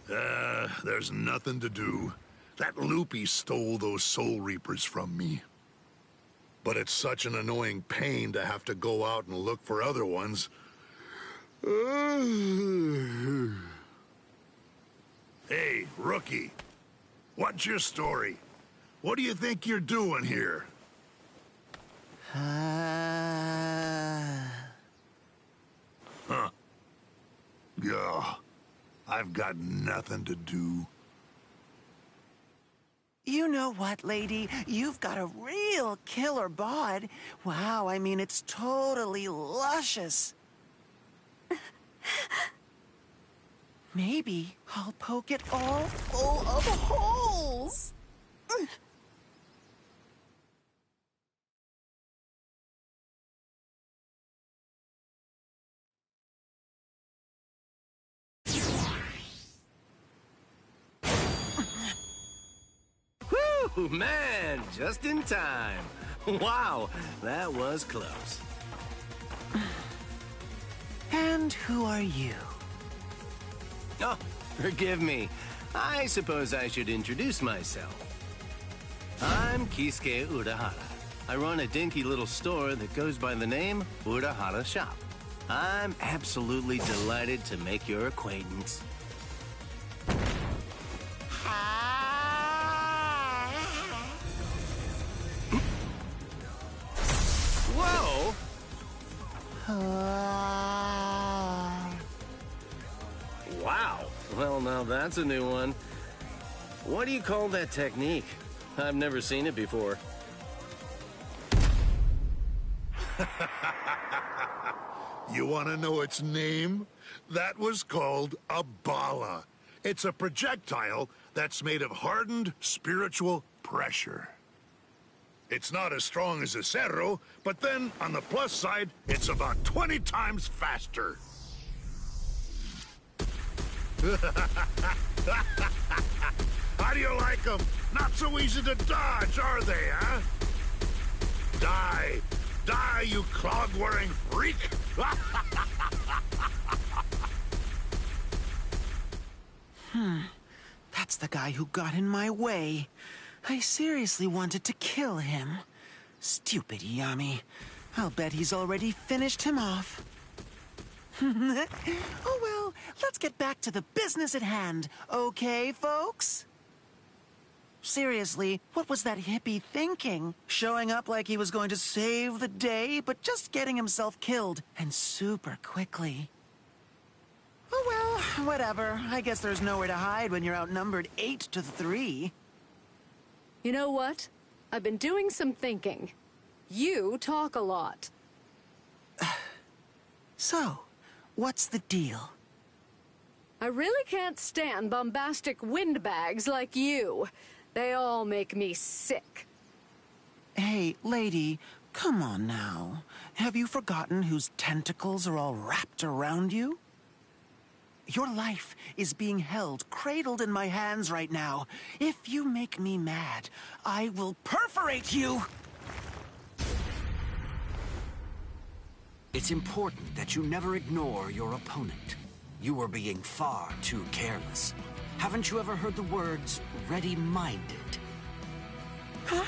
There's nothing to do. That loopy stole those Soul Reapers from me. But it's such an annoying pain to have to go out and look for other ones. Hey, rookie. What's your story? What do you think you're doing here? Huh. Yeah. I've got nothing to do. You know what, lady? You've got a real killer bod. Wow, I mean, it's totally luscious. Maybe I'll poke it all full of holes. Whew, man, just in time. Wow, that was close. And who are you? Oh, forgive me. I suppose I should introduce myself. I'm Kisuke Urahara. I run a dinky little store that goes by the name Urahara Shop. I'm absolutely delighted to make your acquaintance. Whoa! Wow. Well, now that's a new one. What do you call that technique? I've never seen it before. You want to know its name? That was called a bala. It's a projectile that's made of hardened spiritual pressure. It's not as strong as a cerro, but then, on the plus side, it's about 20 times faster. How do you like them? Not so easy to dodge, are they, huh? Die! Die, you clog-wearing freak! That's the guy who got in my way. I seriously wanted to kill him. Stupid Yami. I'll bet he's already finished him off. Oh well, let's get back to the business at hand, okay, folks? Seriously, what was that hippie thinking? Showing up like he was going to save the day, but just getting himself killed, and super quickly. Oh well, whatever. I guess there's nowhere to hide when you're outnumbered 8-3. You know what? I've been doing some thinking. You talk a lot. So, what's the deal? I really can't stand bombastic windbags like you. They all make me sick. Hey, lady, come on now. Have you forgotten whose tentacles are all wrapped around you? Your life is being held, cradled in my hands right now. If you make me mad, I will perforate you! It's important that you never ignore your opponent. You are being far too careless. Haven't you ever heard the words, ready-minded? Huh?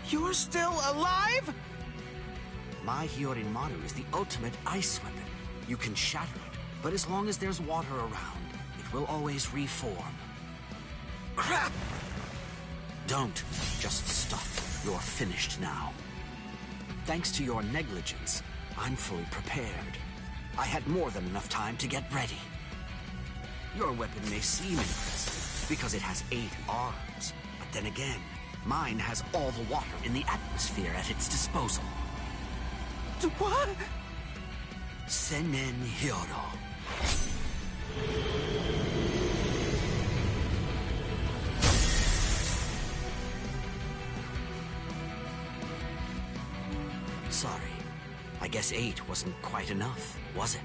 You're still alive? My Hyorimaru is the ultimate ice weapon. You can shatter it, but as long as there's water around, it will always reform. Crap! Don't just stop. You're finished now. Thanks to your negligence, I'm fully prepared. I had more than enough time to get ready. Your weapon may seem impressive because it has 8 arms, but then again, mine has all the water in the atmosphere at its disposal. What? Sennen Hyoro. Sorry. I guess 8 wasn't quite enough, was it?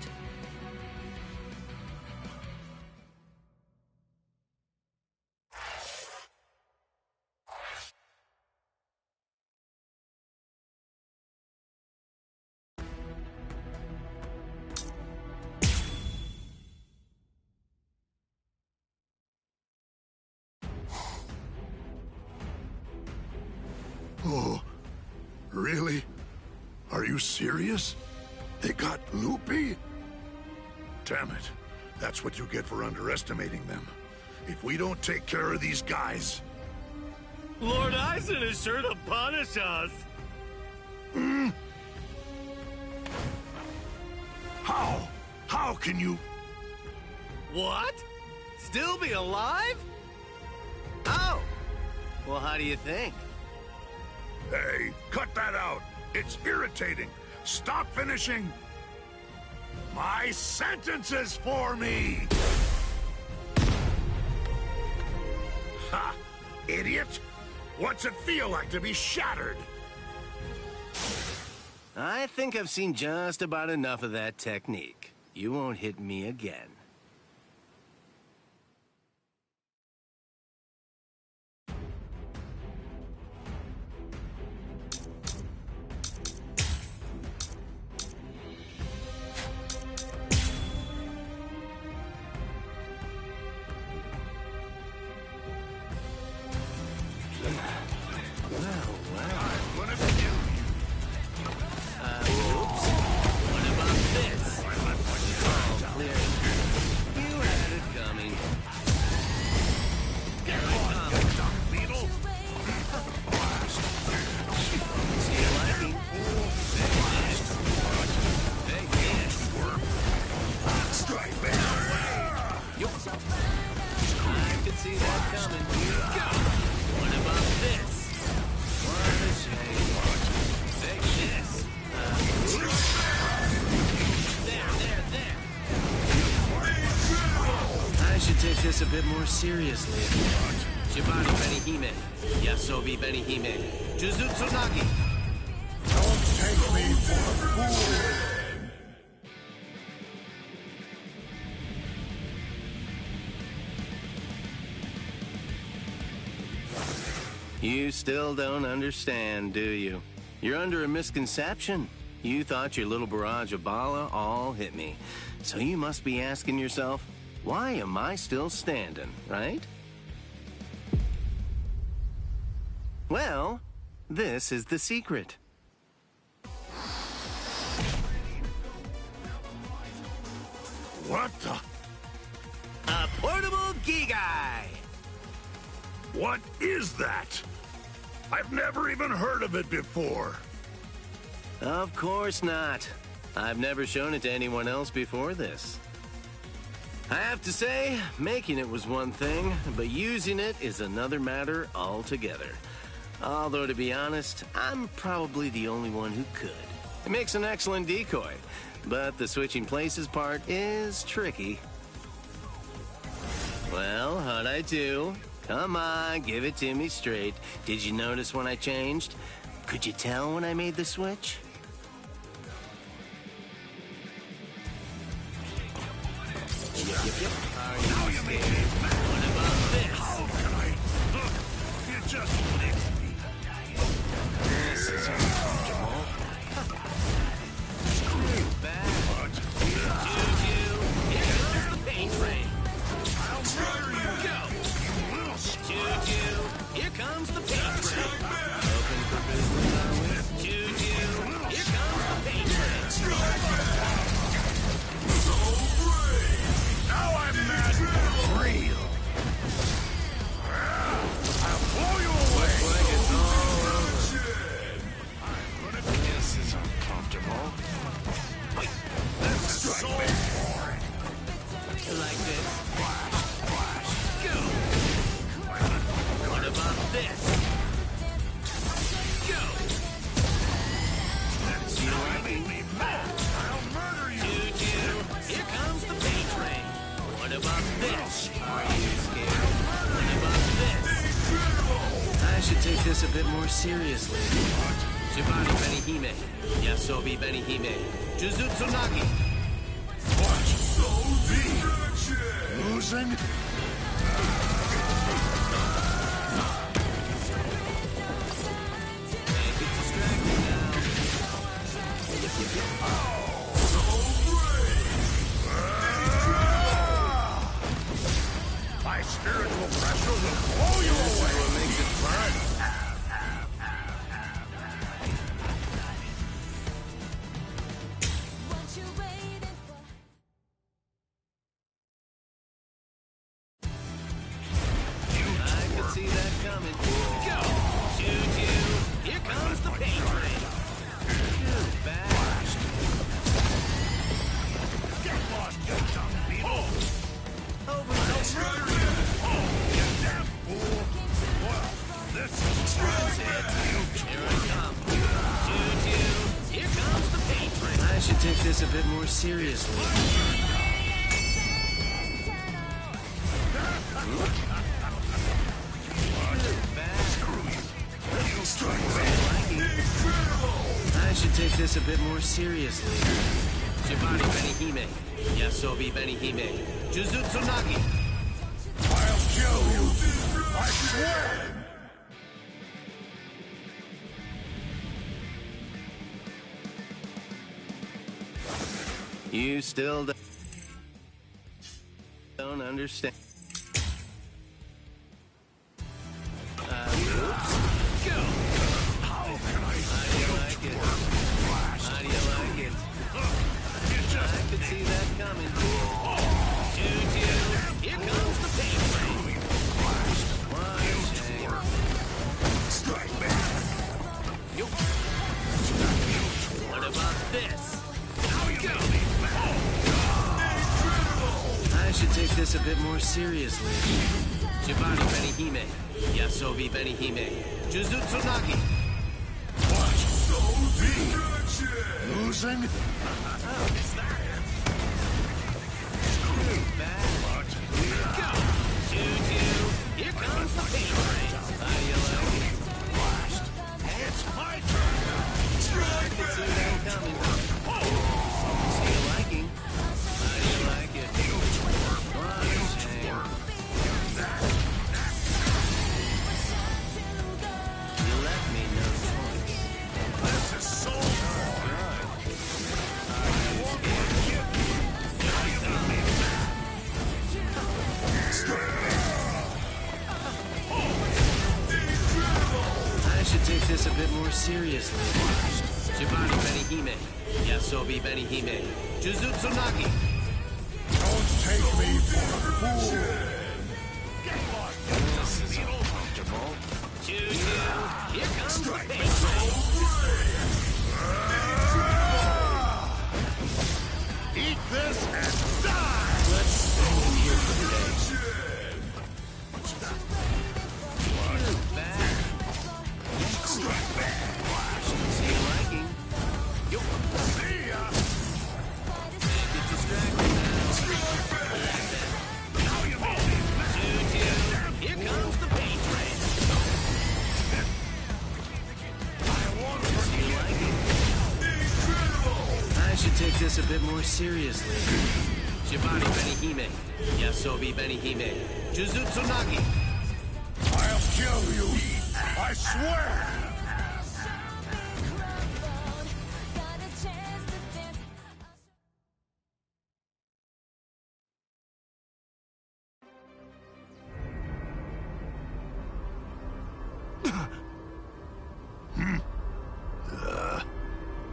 Really? Are you serious? They got loopy? Damn it. That's what you get for underestimating them. If we don't take care of these guys... Lord Eisen is sure to punish us. How? How can you... What? Still be alive? Oh. Well, how do you think? Hey, cut that out. It's irritating. Stop finishing my sentences for me. Ha! Idiot! What's it feel like to be shattered? I think I've seen just about enough of that technique. You won't hit me again. This a bit more seriously. Shibari Benihime, Yasobi Benihime, Jujutsu Nagi. Don't take me for a fool! You still don't understand, do you? You're under a misconception. You thought your little barrage of Bala all hit me. So you must be asking yourself, why am I still standing, right? Well, this is the secret. What the? A portable Gigai! What is that? I've never even heard of it before. Of course not. I've never shown it to anyone else before this. I have to say, making it was one thing, but using it is another matter altogether. Although, to be honest, I'm probably the only one who could. It makes an excellent decoy, but the switching places part is tricky. Well, how'd I do? Come on, give it to me straight. Did you notice when I changed? Could you tell when I made the switch? Yep. Are you scared? What about this? How can I? Look, you just licked me. This is uncomfortable. Screw back. Juju, here comes the pain train. I'll murder you. Go. You little Juju, here comes the pain train. Open for business, are we? Juju, here comes the pain train. Now I'm mad for real. I'll blow you away. Looks like it's all over. This is uncomfortable. Wait, this is so boring. Like this. Go. What about this? Go. That's how you make me mad. I'll murder you. Juju, here comes the pain train. What about this? Are you scared? What about this? I should take this a bit more seriously. Shibari Benihime, Yasobi Benihime, Jujutsu Nagi. What? So be losing? Make it distracting now. My spiritual pressure will blow you away. What makes it fun? bit more seriously. I should take this a bit more seriously. Shibari Benihime. Yasobi Benihime. Jujutsu Nagi. I'll kill you! I swear! You still don't understand. Oops. Go! How can I How do you like it? How do you like it? I could see that coming. Choo-choo. Here comes the pain train. What a shame. strike back? Yo. What about this? Now you go! I should take this a bit more seriously. Shibari Benihime. Yasobi Benihime. Jujutsu Nagi. What? So deep! Losing? Bad. Go! Choo-choo. Here comes the pain train. How do you like it? It's my turn now! I could see that coming. See you liking? How do you like it? What a shame. You left me no choice. This is so hard! I want to get you! Now you got me back! I should take this a bit more seriously. Shibari Benihime. Yasobi Benihime. Jujutsu Nagi. Don't take me for a fool! This is uncomfortable. Choo-choo. Here comes the pain train. Eat this and die! Let's stay in here for the day. Bad. See you liking? Yo. See ya! Get distracted now. Now you made me mad! Choo-choo. Here comes the pain train. I want to See you liking? I should take this a bit more seriously. Shibari Benihime. Yasobi Benihime. Jujutsu Nagi. I'll kill you! I swear!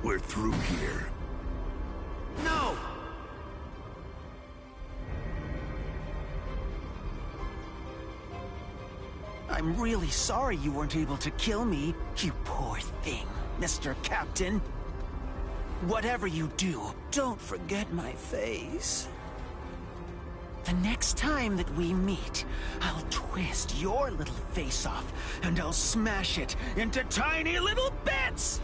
We're through here. No! I'm really sorry you weren't able to kill me, you poor thing, Mr. Captain. Whatever you do, don't forget my face. The next time that we meet, I'll twist your little face off, and I'll smash it into tiny little bits!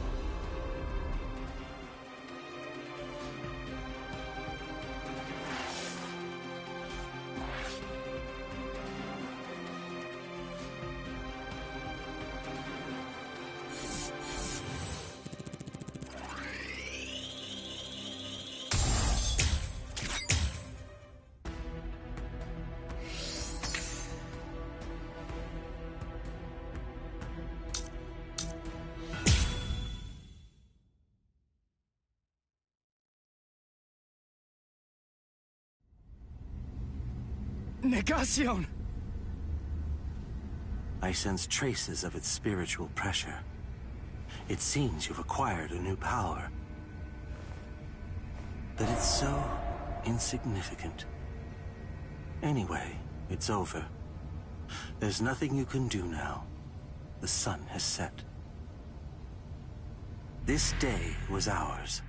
Negacion! I sense traces of its spiritual pressure. It seems you've acquired a new power. But it's so insignificant. Anyway, it's over. There's nothing you can do now. The sun has set. This day was ours.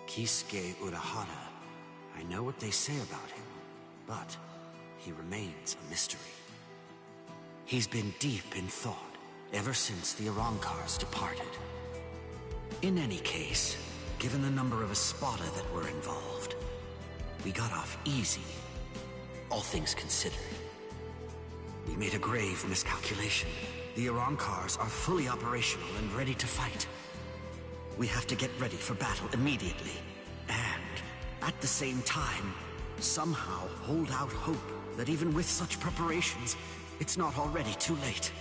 Kisuke Urahara. I know what they say about him, but he remains a mystery. He's been deep in thought ever since the Arankars departed. In any case, given the number of Espada that were involved, we got off easy, all things considered. We made a grave miscalculation. The Arankars are fully operational and ready to fight. We have to get ready for battle immediately, and at the same time, somehow hold out hope that even with such preparations, it's not already too late.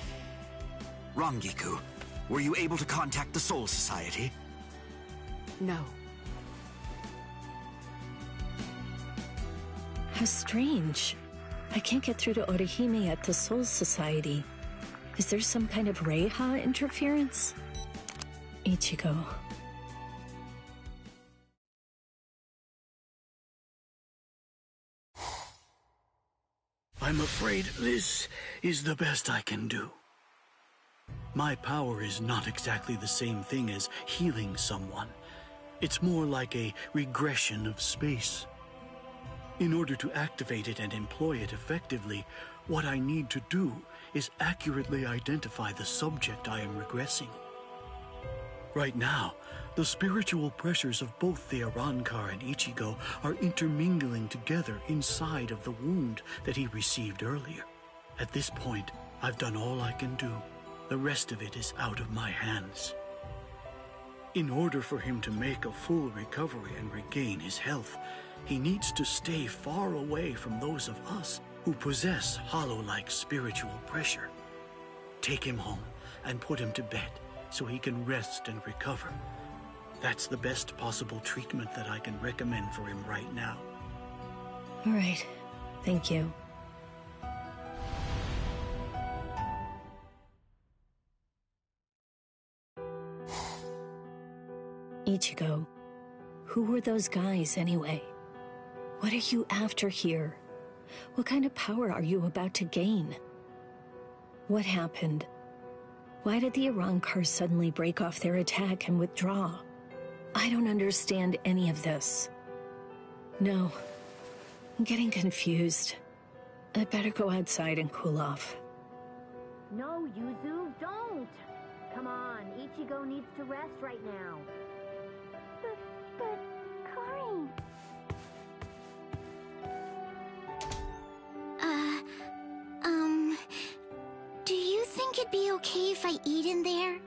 Rangiku, were you able to contact the Soul Society? No. How strange. I can't get through to Orihime at the Soul Society. Is there some kind of Reiha interference? Ichigo. I'm afraid this is the best I can do. My power is not exactly the same thing as healing someone. It's more like a regression of space. In order to activate it and employ it effectively, what I need to do is accurately identify the subject I am regressing. Right now, the spiritual pressures of both the Arankar and Ichigo are intermingling together inside of the wound that he received earlier. At this point, I've done all I can do. The rest of it is out of my hands. In order for him to make a full recovery and regain his health, he needs to stay far away from those of us who possess hollow-like spiritual pressure. Take him home and put him to bed so he can rest and recover. That's the best possible treatment that I can recommend for him right now. All right. Thank you. Ichigo, who were those guys anyway? What are you after here? What kind of power are you about to gain? What happened? Why did the Arankars suddenly break off their attack and withdraw? I don't understand any of this. No, I'm getting confused. I'd better go outside and cool off. No, Yuzu, don't! Come on, Ichigo needs to rest right now. But, Kari... Do you think it'd be okay if I eat in there?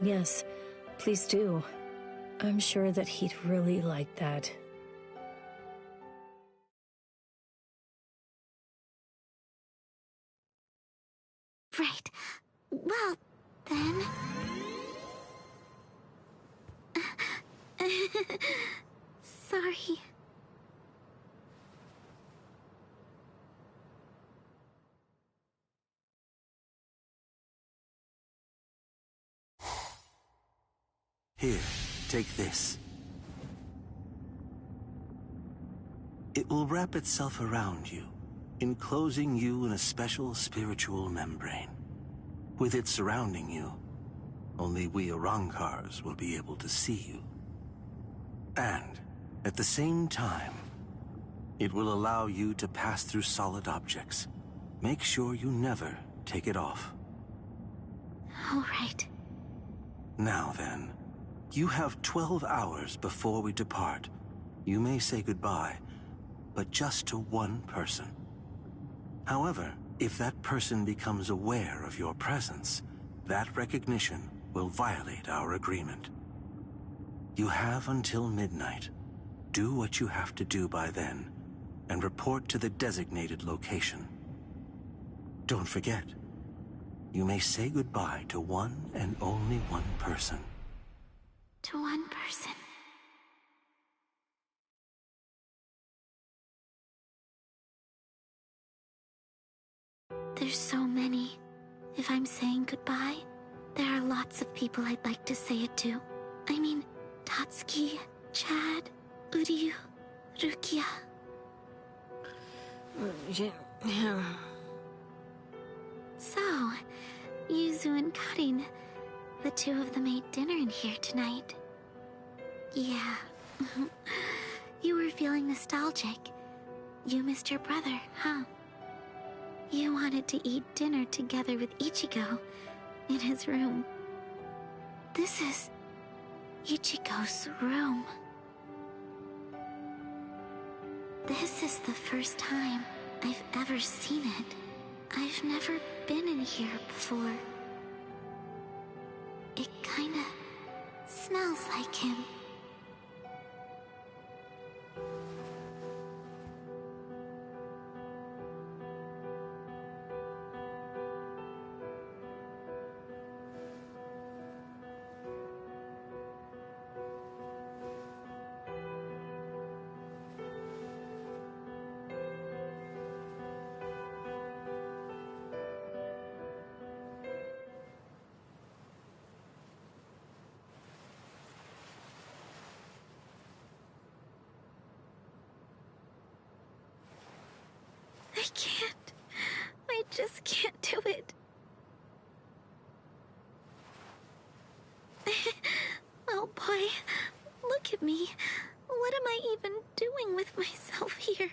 Yes, please do. I'm sure that he'd really like that. Right. Well, then... Sorry. Here, take this. It will wrap itself around you, enclosing you in a special spiritual membrane. With it surrounding you, only we Arankars will be able to see you. And, at the same time, it will allow you to pass through solid objects. Make sure you never take it off. All right. Now then, you have 12 hours before we depart. You may say goodbye, but just to one person. However, if that person becomes aware of your presence, that recognition will violate our agreement. You have until midnight. Do what you have to do by then, and report to the designated location. Don't forget, you may say goodbye to one and only one person. To one person. There's so many. If I'm saying goodbye, there are lots of people I'd like to say it to. I mean, Tatsuki, Chad, Uryu, Rukia. So, Yuzu and Karin, the two of them ate dinner in here tonight. Yeah. You were feeling nostalgic. You missed your brother, huh? You wanted to eat dinner together with Ichigo in his room. This is Ichigo's room. This is the first time I've ever seen it. I've never been in here before. It kinda smells like him. I can't. I just can't do it. Oh boy, look at me. What am I even doing with myself here?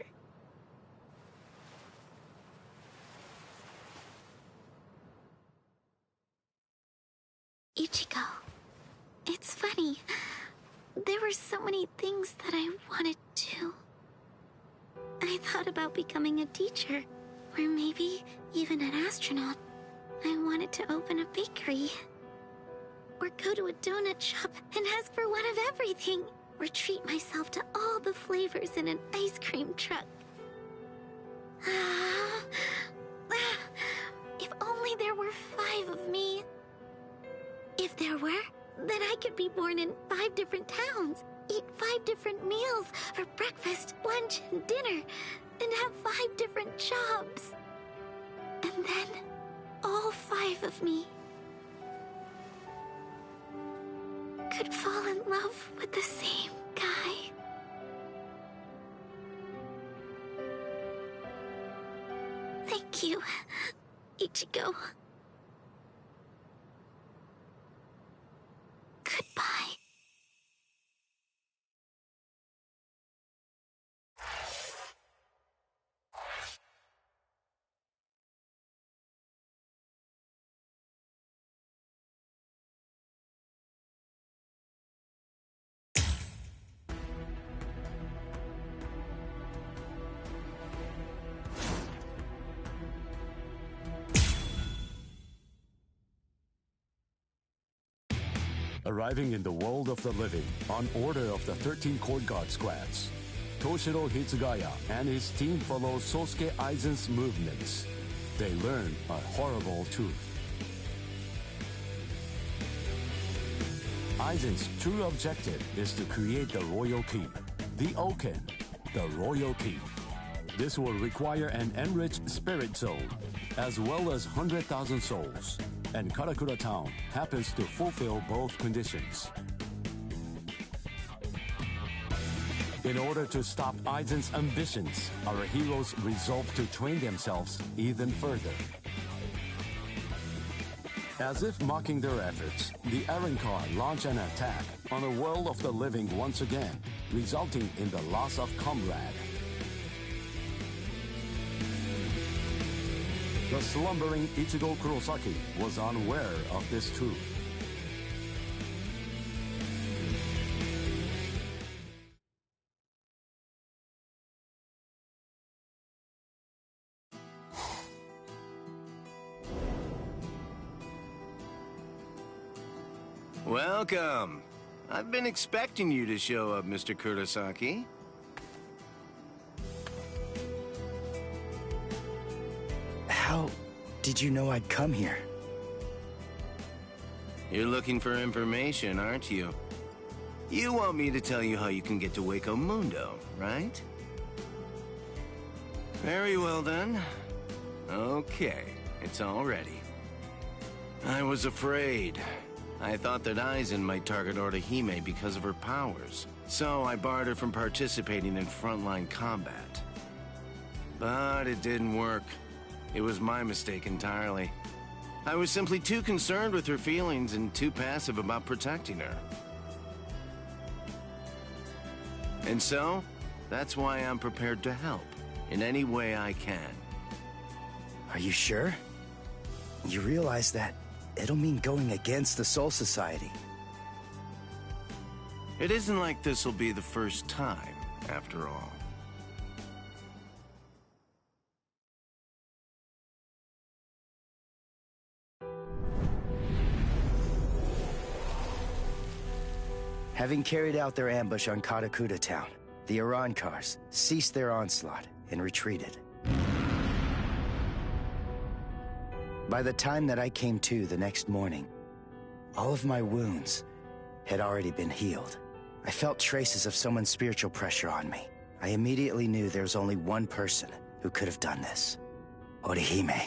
Ichigo, it's funny. There were so many things that I wanted to. I thought about becoming a teacher, or maybe even an astronaut. I wanted to open a bakery, or go to a donut shop and ask for one of everything, or treat myself to all the flavors in an ice cream truck. If only there were 5 of me. If there were, then I could be born in 5 different towns, eat 5 different meals for breakfast, lunch, and dinner, and have 5 different jobs. And then, all 5 of me could fall in love with the same guy. Thank you, Ichigo. Goodbye. Arriving in the world of the living on order of the 13 Court Guard squads, Toshiro Hitsugaya and his team follow Sosuke Aizen's movements. They learn a horrible truth. Aizen's true objective is to create the royal key, the Oken, the royal key. This will require an enriched spirit soul, as well as 100,000 souls. And Karakura Town happens to fulfill both conditions. In order to stop Aizen's ambitions, our heroes resolve to train themselves even further. As if mocking their efforts, the Arrancar launch an attack on a world of the living once again, resulting in the loss of comrade. The slumbering Ichigo Kurosaki was unaware of this truth. Welcome. I've been expecting you to show up, Mr. Kurosaki. How did you know I'd come here? You're looking for information, aren't you? You want me to tell you how you can get to Waco Mundo, right? Very well then. Okay, it's all ready. I was afraid. I thought that Aizen might target Orihime because of her powers, so I barred her from participating in frontline combat. But it didn't work. It was my mistake entirely. I was simply too concerned with her feelings and too passive about protecting her. And so, that's why I'm prepared to help in any way I can. Are you sure? You realize that it'll mean going against the Soul Society. It isn't like this'll be the first time, after all. Having carried out their ambush on Katakuta town, the Arankars ceased their onslaught and retreated. By the time that I came to the next morning, all of my wounds had already been healed. I felt traces of someone's spiritual pressure on me. I immediately knew there was only one person who could have done this. Orihime.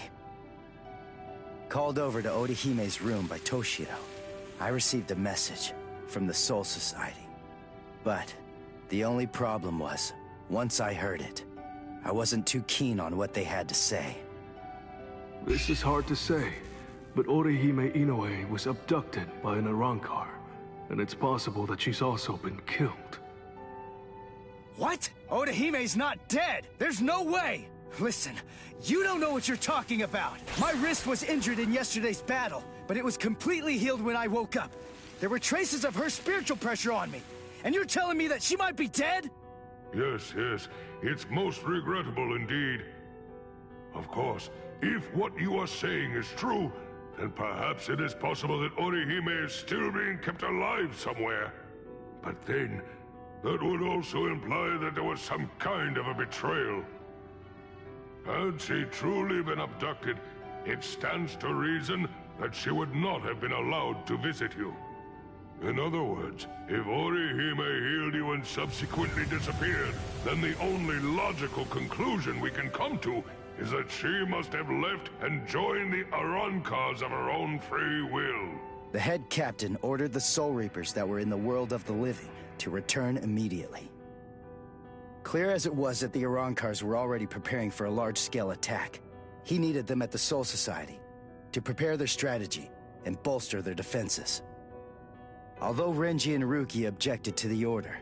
Called over to Orihime's room by Toshiro, I received a message from the Soul Society. But the only problem was, once I heard it, I wasn't too keen on what they had to say. This is hard to say, but Orihime Inoue was abducted by an Arankar, and it's possible that she's also been killed. What? Orihime's not dead! There's no way! Listen, you don't know what you're talking about! My wrist was injured in yesterday's battle, but it was completely healed when I woke up. There were traces of her spiritual pressure on me, and you're telling me that she might be dead? Yes, it's most regrettable indeed. Of course, if what you are saying is true, then perhaps it is possible that Orihime is still being kept alive somewhere. But then, that would also imply that there was some kind of a betrayal. Had she truly been abducted, it stands to reason that she would not have been allowed to visit you. In other words, if Orihime healed you and subsequently disappeared, then the only logical conclusion we can come to is that she must have left and joined the Arankars of her own free will. The head captain ordered the Soul Reapers that were in the world of the living to return immediately. Clear as it was that the Arankars were already preparing for a large-scale attack, he needed them at the Soul Society to prepare their strategy and bolster their defenses. Although Renji and Ruki objected to the order,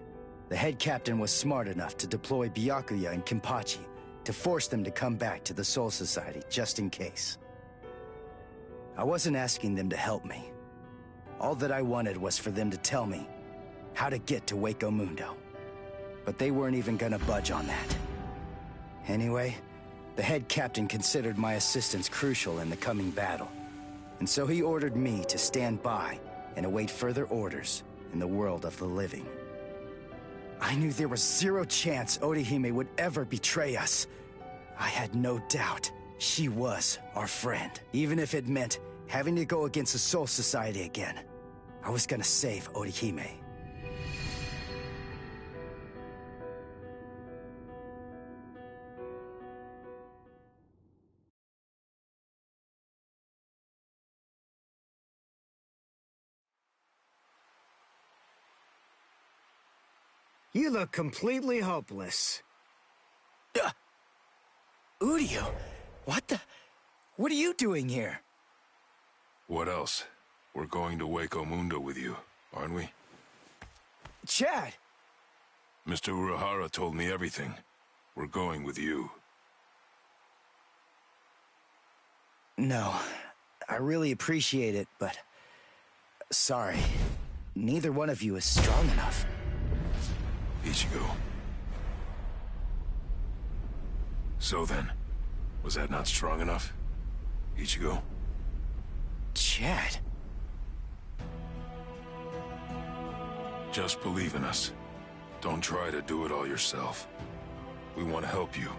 the head captain was smart enough to deploy Byakuya and Kenpachi to force them to come back to the Soul Society just in case. I wasn't asking them to help me. All that I wanted was for them to tell me how to get to Hueco Mundo. But they weren't even gonna budge on that. Anyway, the head captain considered my assistance crucial in the coming battle, and so he ordered me to stand by and await further orders in the world of the living. I knew there was zero chance Orihime would ever betray us. I had no doubt she was our friend. Even if it meant having to go against the Soul Society again, I was gonna save Orihime. You look completely hopeless. Uryu, what are you doing here? What else? We're going to Hueco Mundo with you, aren't we? Chad! Mr. Urahara told me everything. We're going with you. No, I really appreciate it, but... sorry. Neither one of you is strong enough. Ichigo. So then, was that not strong enough? Ichigo? Chad. Just believe in us. Don't try to do it all yourself. We want to help you.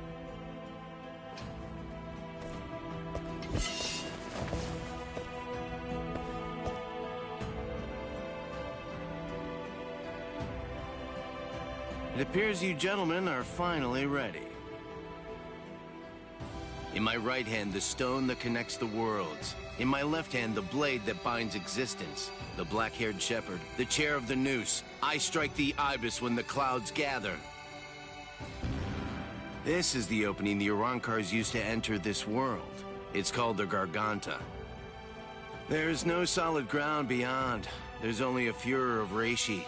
It appears you gentlemen are finally ready. In my right hand, the stone that connects the worlds. In my left hand, the blade that binds existence. The black-haired shepherd, the chair of the noose. I strike the ibis when the clouds gather. This is the opening the Arankars used to enter this world. It's called the Garganta. There's no solid ground beyond. There's only a furor of reishi.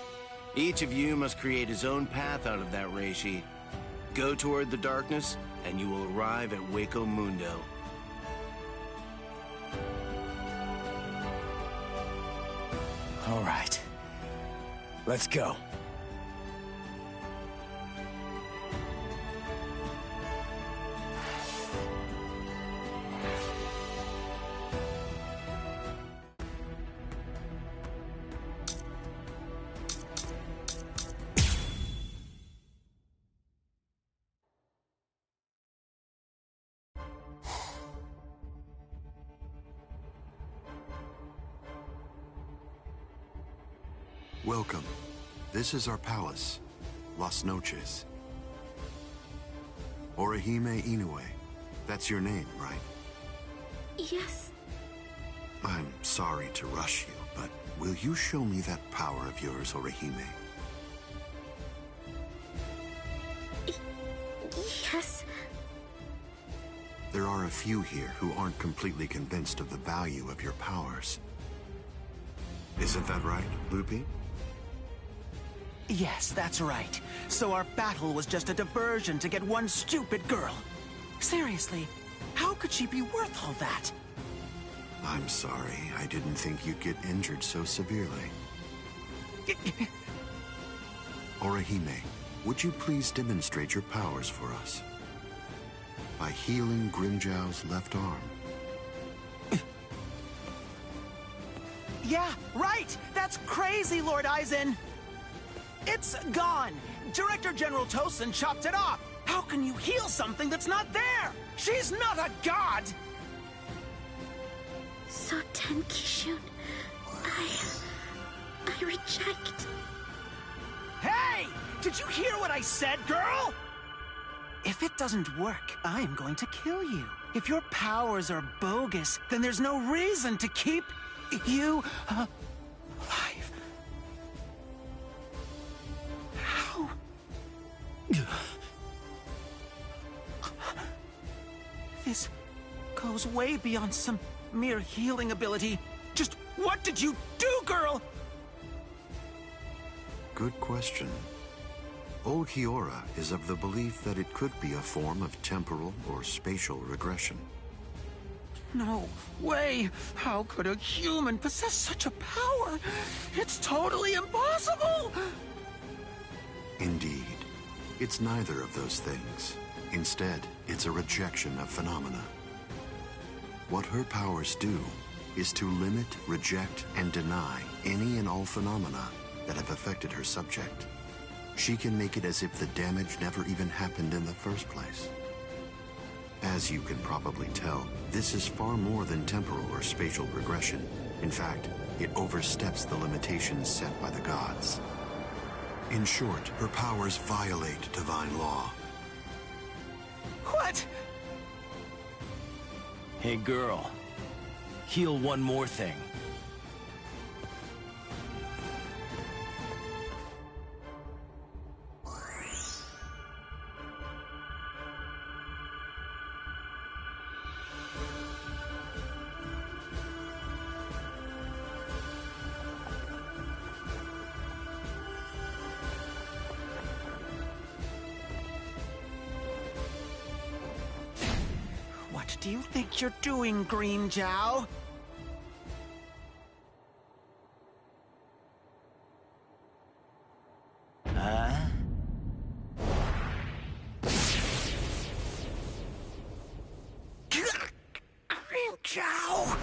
Each of you must create his own path out of that reishi. Go toward the darkness, and you will arrive at Hueco Mundo. All right. Let's go. Welcome. This is our palace, Las Noches. Orihime Inoue. That's your name, right? Yes. I'm sorry to rush you, but will you show me that power of yours, Orihime? Yes. There are a few here who aren't completely convinced of the value of your powers. Isn't that right, Lupi? Yes, that's right. So our battle was just a diversion to get one stupid girl. Seriously, how could she be worth all that? I'm sorry. I didn't think you'd get injured so severely. Orihime, would you please demonstrate your powers for us? By healing Grimmjow's left arm. Yeah, right! That's crazy, Lord Aizen! It's gone! Director General Tosin chopped it off! How can you heal something that's not there? She's not a god! So Tenkishun, I reject. Hey! Did you hear what I said, girl? If it doesn't work, I'm going to kill you. If your powers are bogus, then there's no reason to keep you alive. How? This goes way beyond some mere healing ability. Just what did you do, girl? Good question. Old Kiora is of the belief that it could be a form of temporal or spatial regression. No way! How could a human possess such a power? It's totally impossible! Indeed. It's neither of those things. Instead, it's a rejection of phenomena. What her powers do is to limit, reject, and deny any and all phenomena that have affected her subject. She can make it as if the damage never even happened in the first place. As you can probably tell, this is far more than temporal or spatial regression. In fact, it oversteps the limitations set by the gods. In short, her powers violate divine law. What? Hey, girl. Heal one more thing. What do you think you're doing, Grimmjow? Huh? Grimmjow!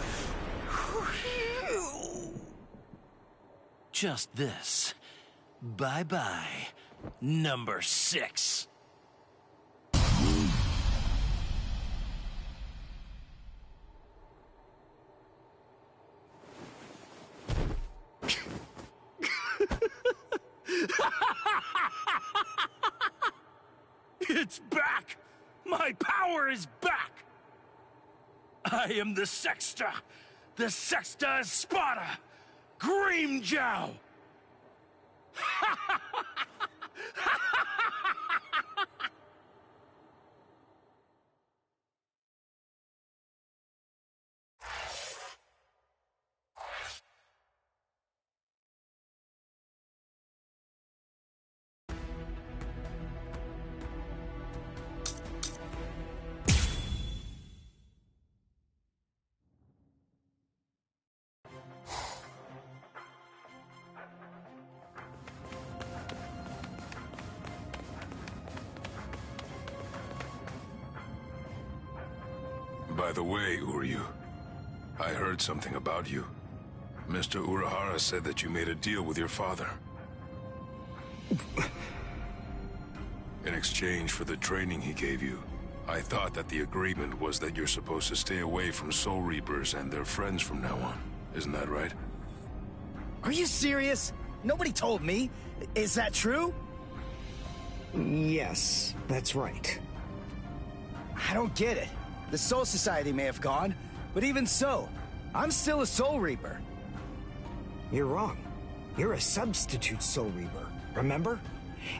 Just this. Bye-bye, number 6. It's back! My power is back! I am the Sexta Espada, Grimmjow! By the way, Uryu, I heard something about you. Mr. Urahara said that you made a deal with your father. In exchange for the training he gave you, I thought that the agreement was that you're supposed to stay away from Soul Reapers and their friends from now on. Isn't that right? Are you serious? Nobody told me. Is that true? Yes, that's right. I don't get it. The Soul Society may have gone, but even so, I'm still a Soul Reaper. You're wrong. You're a substitute Soul Reaper, remember?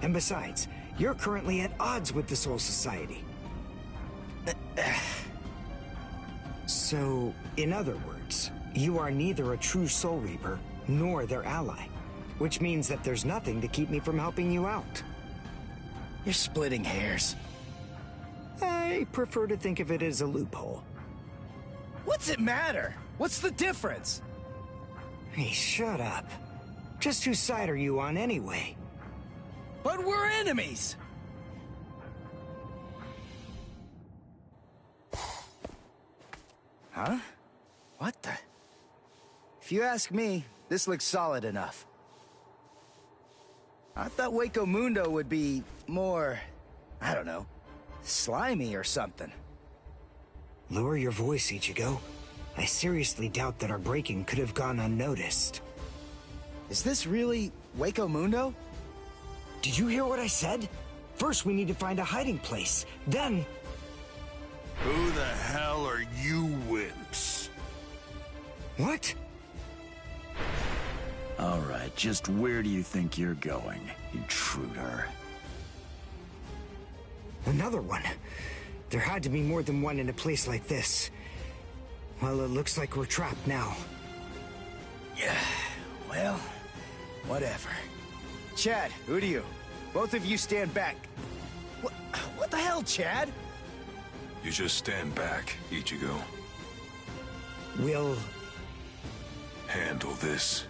And besides, you're currently at odds with the Soul Society. So, in other words, you are neither a true Soul Reaper nor their ally, which means that there's nothing to keep me from helping you out. You're splitting hairs. I prefer to think of it as a loophole. What's it matter? What's the difference? Hey, shut up. Just whose side are you on anyway? But we're enemies! Huh? What the? If you ask me, this looks solid enough. I thought Waco Mundo would be more, I don't know, slimy or something. Lower your voice, Ichigo. I seriously doubt that our breaking could have gone unnoticed. Is this really Waco Mundo? Did you hear what I said? First, we need to find a hiding place. Then... Who the hell are you wimps? What? All right, just where do you think you're going, intruder? Another one. There had to be more than one in a place like this. Well, it looks like we're trapped now. Yeah, well, whatever. Chad, Uryu, both of you stand back. What the hell, Chad? You just stand back, Ichigo. We'll... handle this.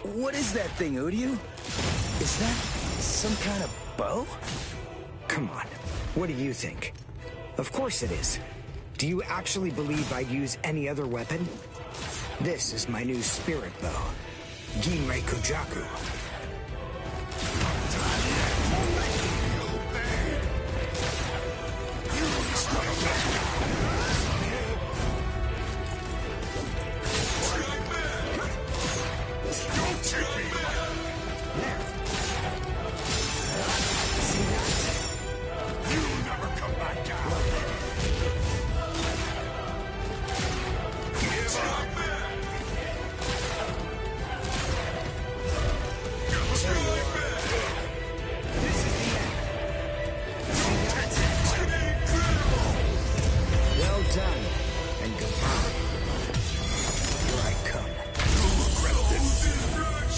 What is that thing, Uryu? Is that some kind of bow? Come on. What do you think? Of course it is. Do you actually believe I'd use any other weapon? This is my new spirit bow. Ginrei Kojaku.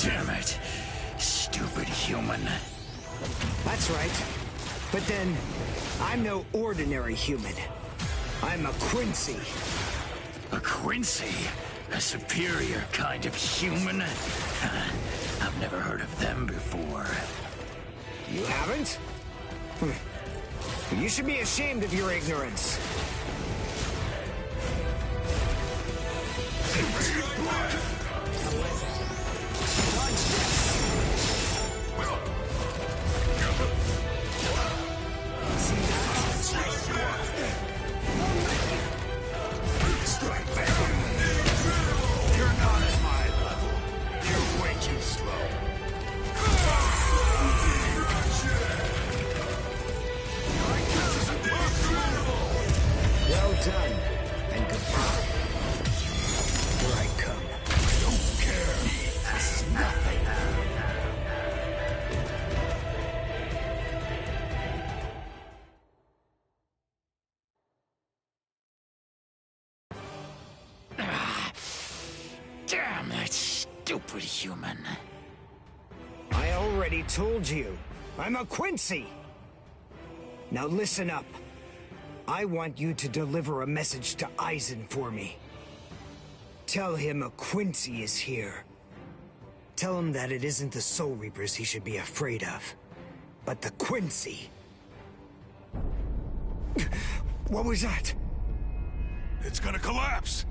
Damn it. Stupid human. That's right. But then, I'm no ordinary human. I'm a Quincy. A Quincy? A superior kind of human? I've never heard of them before. You haven't? You should be ashamed of your ignorance. Damn that stupid human. I already told you. I'm a Quincy. Now listen up. I want you to deliver a message to Eisen for me. Tell him a Quincy is here. Tell him that it isn't the Soul Reapers he should be afraid of, but the Quincy. What was that? It's gonna collapse!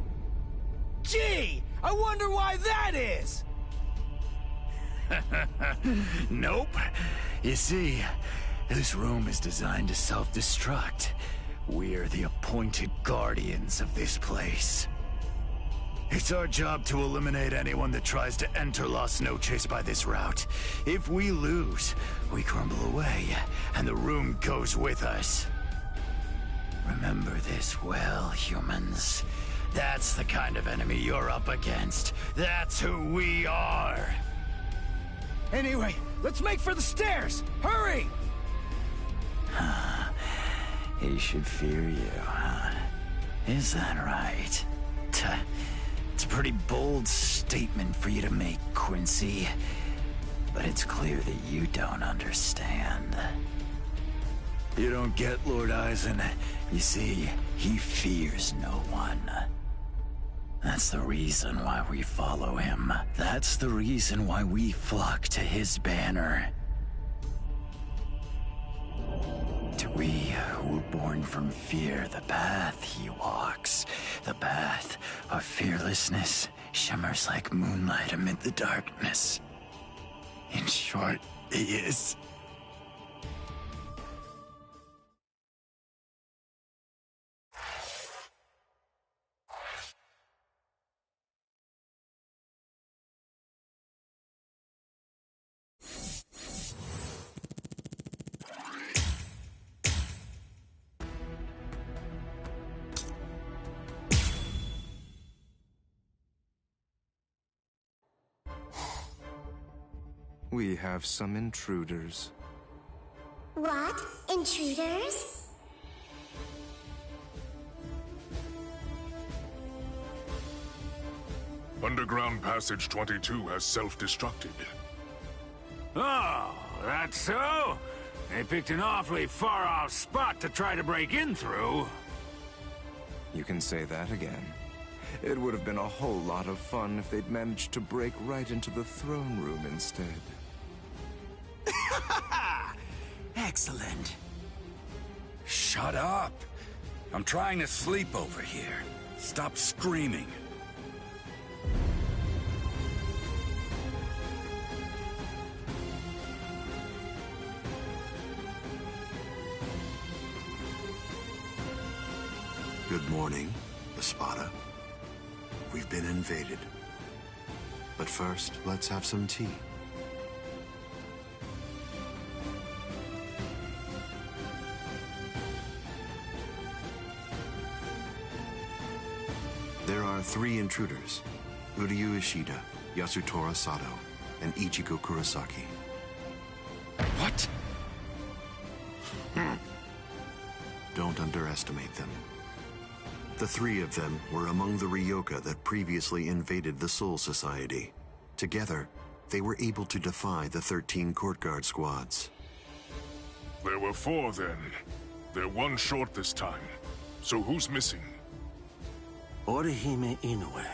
Gee! I wonder why that is! Nope. You see, this room is designed to self-destruct. We're the appointed guardians of this place. It's our job to eliminate anyone that tries to enter Las Noches by this route. If we lose, we crumble away, and the room goes with us. Remember this well, humans. That's the kind of enemy you're up against. That's who we are. Anyway, let's make for the stairs! Hurry! He should fear you, huh? Is that right? It's a pretty bold statement for you to make, Quincy. But it's clear that you don't understand. You don't get Lord Eisen. You see, he fears no one. That's the reason why we follow him. That's the reason why we flock to his banner. We who were born from fear, the path he walks, the path of fearlessness, shimmers like moonlight amid the darkness. In short, he is... We have some intruders. What? Intruders? Underground Passage 22 has self-destructed. Oh, that's so? They picked an awfully far-off spot to try to break in through. You can say that again. It would have been a whole lot of fun if they'd managed to break right into the throne room instead. Excellent. Shut up! I'm trying to sleep over here. Stop screaming. Good morning, Espada. We've been invaded. But first, let's have some tea. There are 3 intruders: Uryu Ishida, Yasutora Sato, and Ichigo Kurosaki. What? Don't underestimate them. The 3 of them were among the Ryoka that previously invaded the Soul Society. Together, they were able to defy the 13 court guard squads. There were 4 then. They're 1 short this time. So who's missing? Orihime Inoue.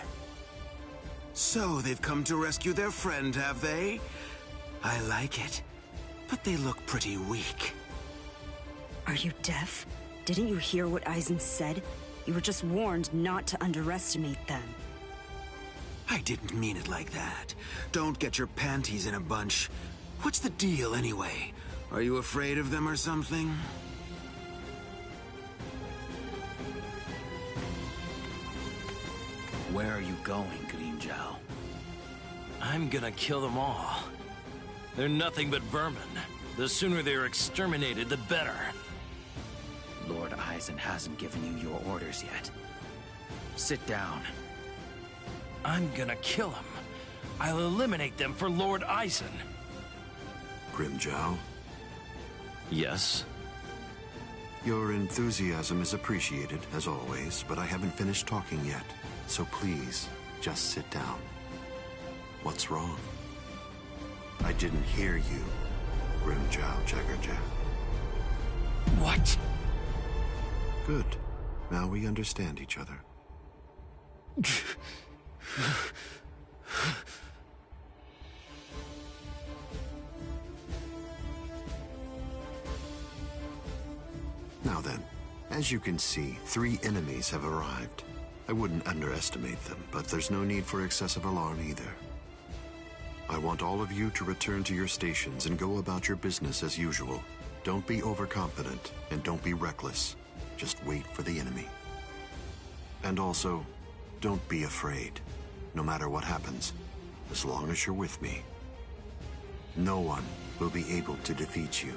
So they've come to rescue their friend, have they? I like it. But they look pretty weak. Are you deaf? Didn't you hear what Eisen said? You were just warned not to underestimate them. I didn't mean it like that. Don't get your panties in a bunch. What's the deal, anyway? Are you afraid of them or something? Where are you going, Grimmjow? I'm gonna kill them all. They're nothing but vermin. The sooner they're exterminated, the better. Lord Eisen hasn't given you your orders yet. Sit down. I'm gonna kill them. I'll eliminate them for Lord Eisen. Grimmjow? Yes? Your enthusiasm is appreciated, as always, but I haven't finished talking yet. So please, just sit down. What's wrong? I didn't hear you, Grimmjow Jaggerjack. What? Good. Now we understand each other. Now then, as you can see, 3 enemies have arrived. I wouldn't underestimate them, but there's no need for excessive alarm either. I want all of you to return to your stations and go about your business as usual. Don't be overconfident, and don't be reckless. Just wait for the enemy. And also, don't be afraid. No matter what happens, as long as you're with me, no one will be able to defeat you.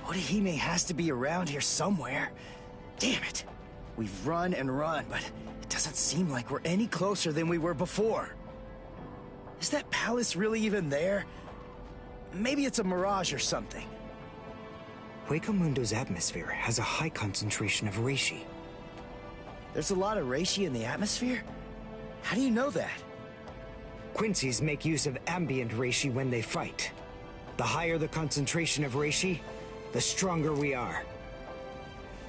Orihime has to be around here somewhere. Damn it. We've run and run, but it doesn't seem like we're any closer than we were before. Is that palace really even there? Maybe it's a mirage or something. Huecomundo's atmosphere has a high concentration of reishi. There's a lot of reishi in the atmosphere? How do you know that? Quincy's make use of ambient reishi when they fight. The higher the concentration of reishi, the stronger we are.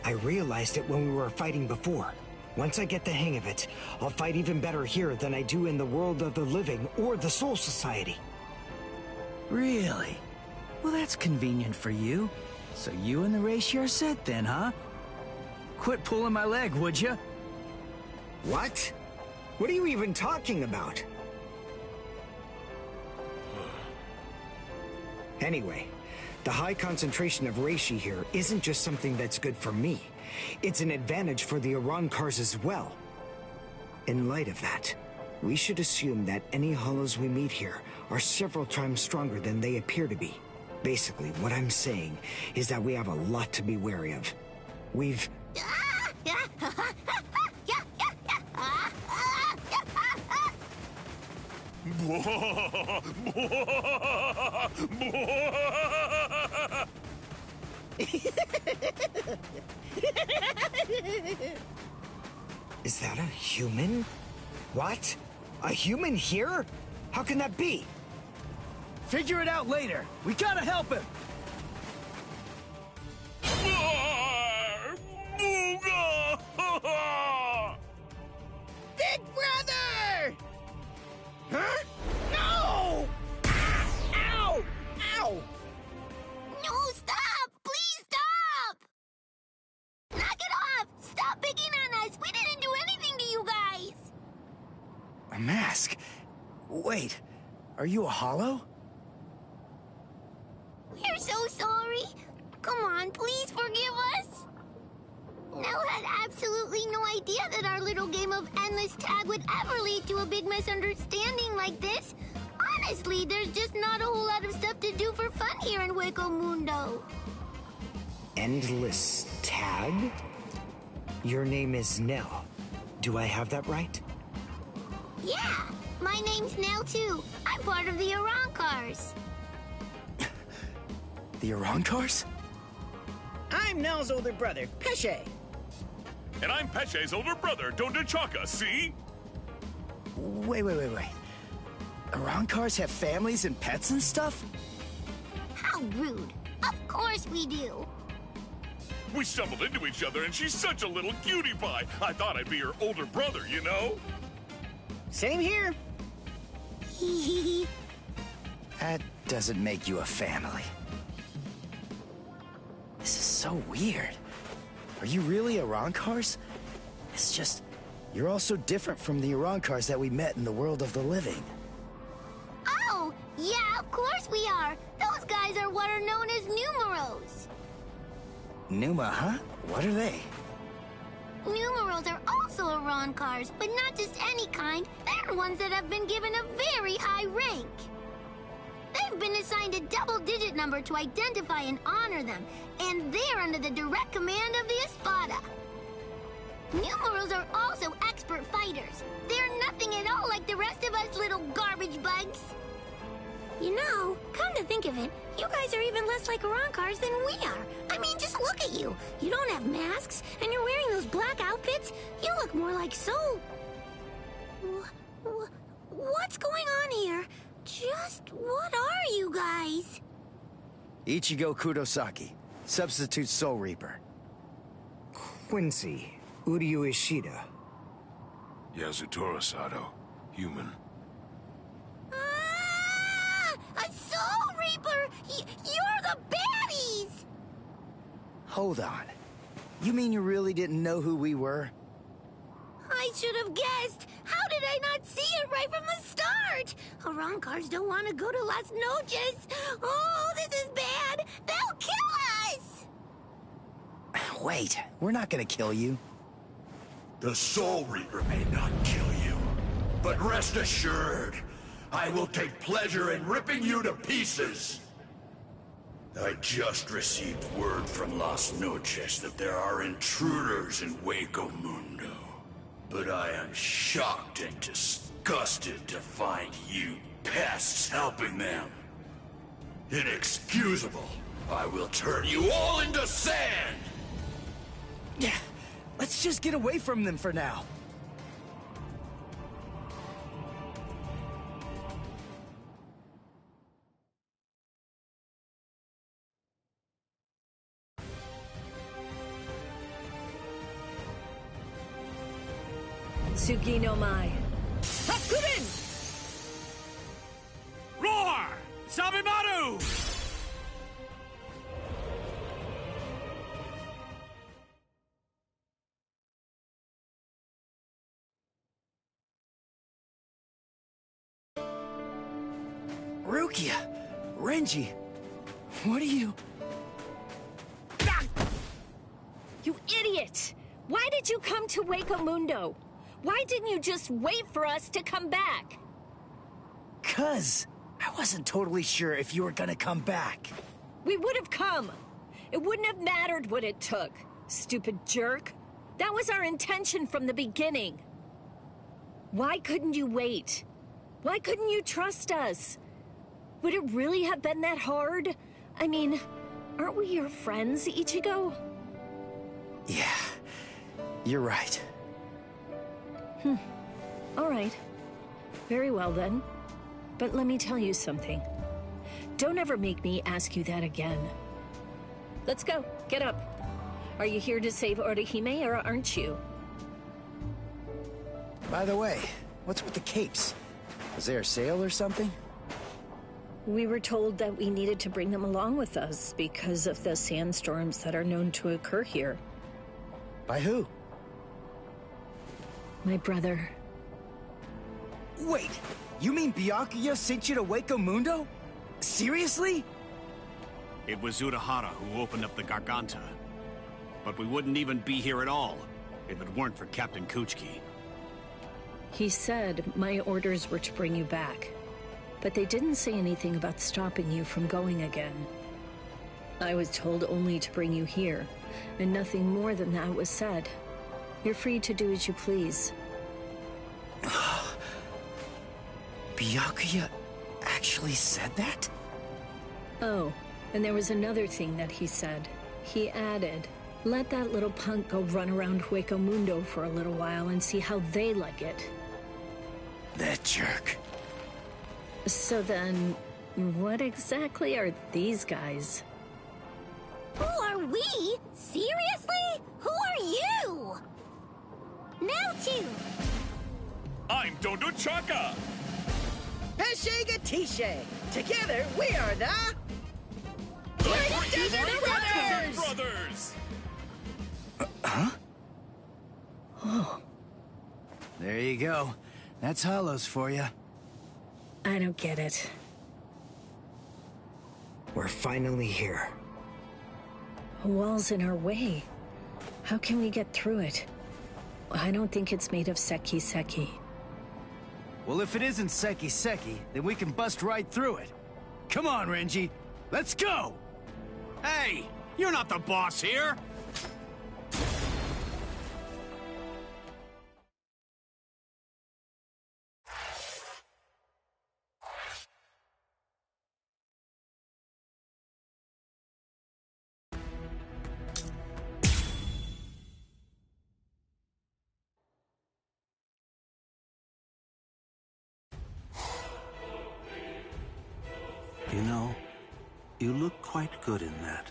I realized it when we were fighting before. Once I get the hang of it, I'll fight even better here than I do in the world of the living or the Soul Society. Really? Well, that's convenient for you. So you and the reishi are set then, huh? Quit pulling my leg, would you? What? What are you even talking about? Anyway, the high concentration of reishi here isn't just something that's good for me. It's an advantage for the Arancars as well. In light of that, we should assume that any hollows we meet here are several times stronger than they appear to be. Basically, what I'm saying is that we have a lot to be wary of. We've... Is that a human? What? A human here? How can that be? Figure it out later. We gotta help him. Big brother! Huh? No! Ow! Ow! No, stop! Please stop! Knock it off! Stop picking on us! We didn't do anything to you guys! A mask? Wait, are you a hollow? We're so sorry. Come on, please forgive us. Nell had absolutely no idea that our little game of endless tag would ever lead to a big misunderstanding like this. Honestly, there's just not a whole lot of stuff to do for fun here in Huecomundo. Endless tag? Your name is Nell. Do I have that right? Yeah, my name's Nell too. I'm part of the Arancars. The Arancars? I'm Nell's older brother, Pesce. And I'm Pesce's older brother, Dondechaka, see? Wait. Arancars have families and pets and stuff? How rude. Of course we do. We stumbled into each other and she's such a little cutie pie. I thought I'd be her older brother, you know? Same here. That doesn't make you a family. This is so weird. Are you really Arancars? It's just, you're all so different from the Arancars that we met in the world of the living. Oh, yeah, of course we are. Those guys are what are known as numeros. Numa, huh? What are they? Numeros are also Arancars, but not just any kind. They're ones that have been given a very high rank. They've been assigned a double-digit number to identify and honor them, and they're under the direct command of the Espada. Numerals are also expert fighters. They're nothing at all like the rest of us little garbage bugs. You know, come to think of it, you guys are even less like Arankars than we are. I mean, just look at you. You don't have masks, and you're wearing those black outfits. You look more like Soul. What's going on here? Just what are you guys? Ichigo Kurosaki, substitute Soul Reaper. Quincy, Uryu Ishida. Yasutora Sato, human. A Soul Reaper! You're the baddies! Hold on. You mean you really didn't know who we were? I should have guessed. How did I not see it right from the start? Arankars don't want to go to Las Noches. Oh, this is bad. They'll kill us! Wait, we're not gonna kill you. The Soul Reaper may not kill you, but rest assured, I will take pleasure in ripping you to pieces. I just received word from Las Noches that there are intruders in Hueco Mundo. But I am shocked and disgusted to find you pests helping them. Inexcusable. I will turn you all into sand! Yeah, let's just get away from them for now. Tsuki no Mai. Hakurin! Roar! Sabimaru! Rukia! Renji! What are you... You idiot! Why did you come to Hueco Mundo? Why didn't you just wait for us to come back? 'Cause I wasn't totally sure if you were gonna come back. We would have come. It wouldn't have mattered what it took. Stupid jerk. That was our intention from the beginning. Why couldn't you wait? Why couldn't you trust us? Would it really have been that hard? I mean, aren't we your friends, Ichigo? Yeah, you're right. All right. Very well, then. But let me tell you something. Don't ever make me ask you that again. Let's go. Get up. Are you here to save Orihime, or aren't you? By the way, what's with the capes? Was there a sale or something? We were told that we needed to bring them along with us because of the sandstorms that are known to occur here. By who? My brother. Wait, you mean Byakuya sent you to Hueco Mundo? Seriously? It was Urahara who opened up the Garganta. But we wouldn't even be here at all if it weren't for Captain Kuchiki. He said my orders were to bring you back, but they didn't say anything about stopping you from going again. I was told only to bring you here, and nothing more than that was said. You're free to do as you please. Byakuya actually said that? Oh, and there was another thing that he said. He added, let that little punk go run around Hueco Mundo for a little while and see how they like it. That jerk. So then, what exactly are these guys? Who are we? Seriously? Who are you? Now two. I'm Dodo Chaka. Peshe Gatishe. Together, we are the... Desert Brothers! Huh? Oh. There you go. That's Hollows for you. I don't get it. We're finally here. A wall's in our way. How can we get through it? I don't think it's made of Seki. Well, if it isn't Seki, then we can bust right through it. Come on, Renji. Let's go! Hey! You're not the boss here! You know, you look quite good in that.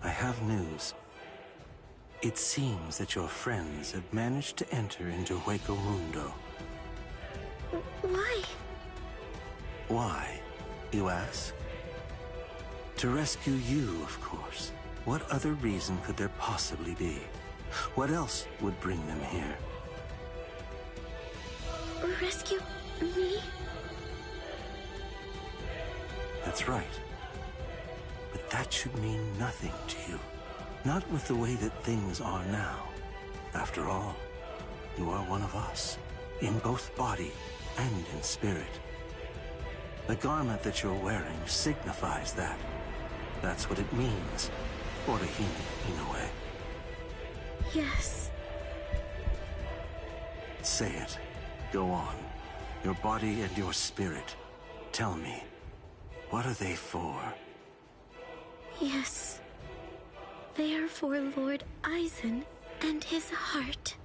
I have news. It seems that your friends have managed to enter into Hueco Mundo. Why? Why, you ask? To rescue you, of course. What other reason could there possibly be? What else would bring them here? Rescue me? That's right. But that should mean nothing to you. Not with the way that things are now. After all, you are one of us, in both body and in spirit. The garment that you're wearing signifies that. That's what it means, Orihime, in a way. Yes. Say it. Go on. Your body and your spirit. Tell me, what are they for? Yes. They are for Lord Aizen and his heart.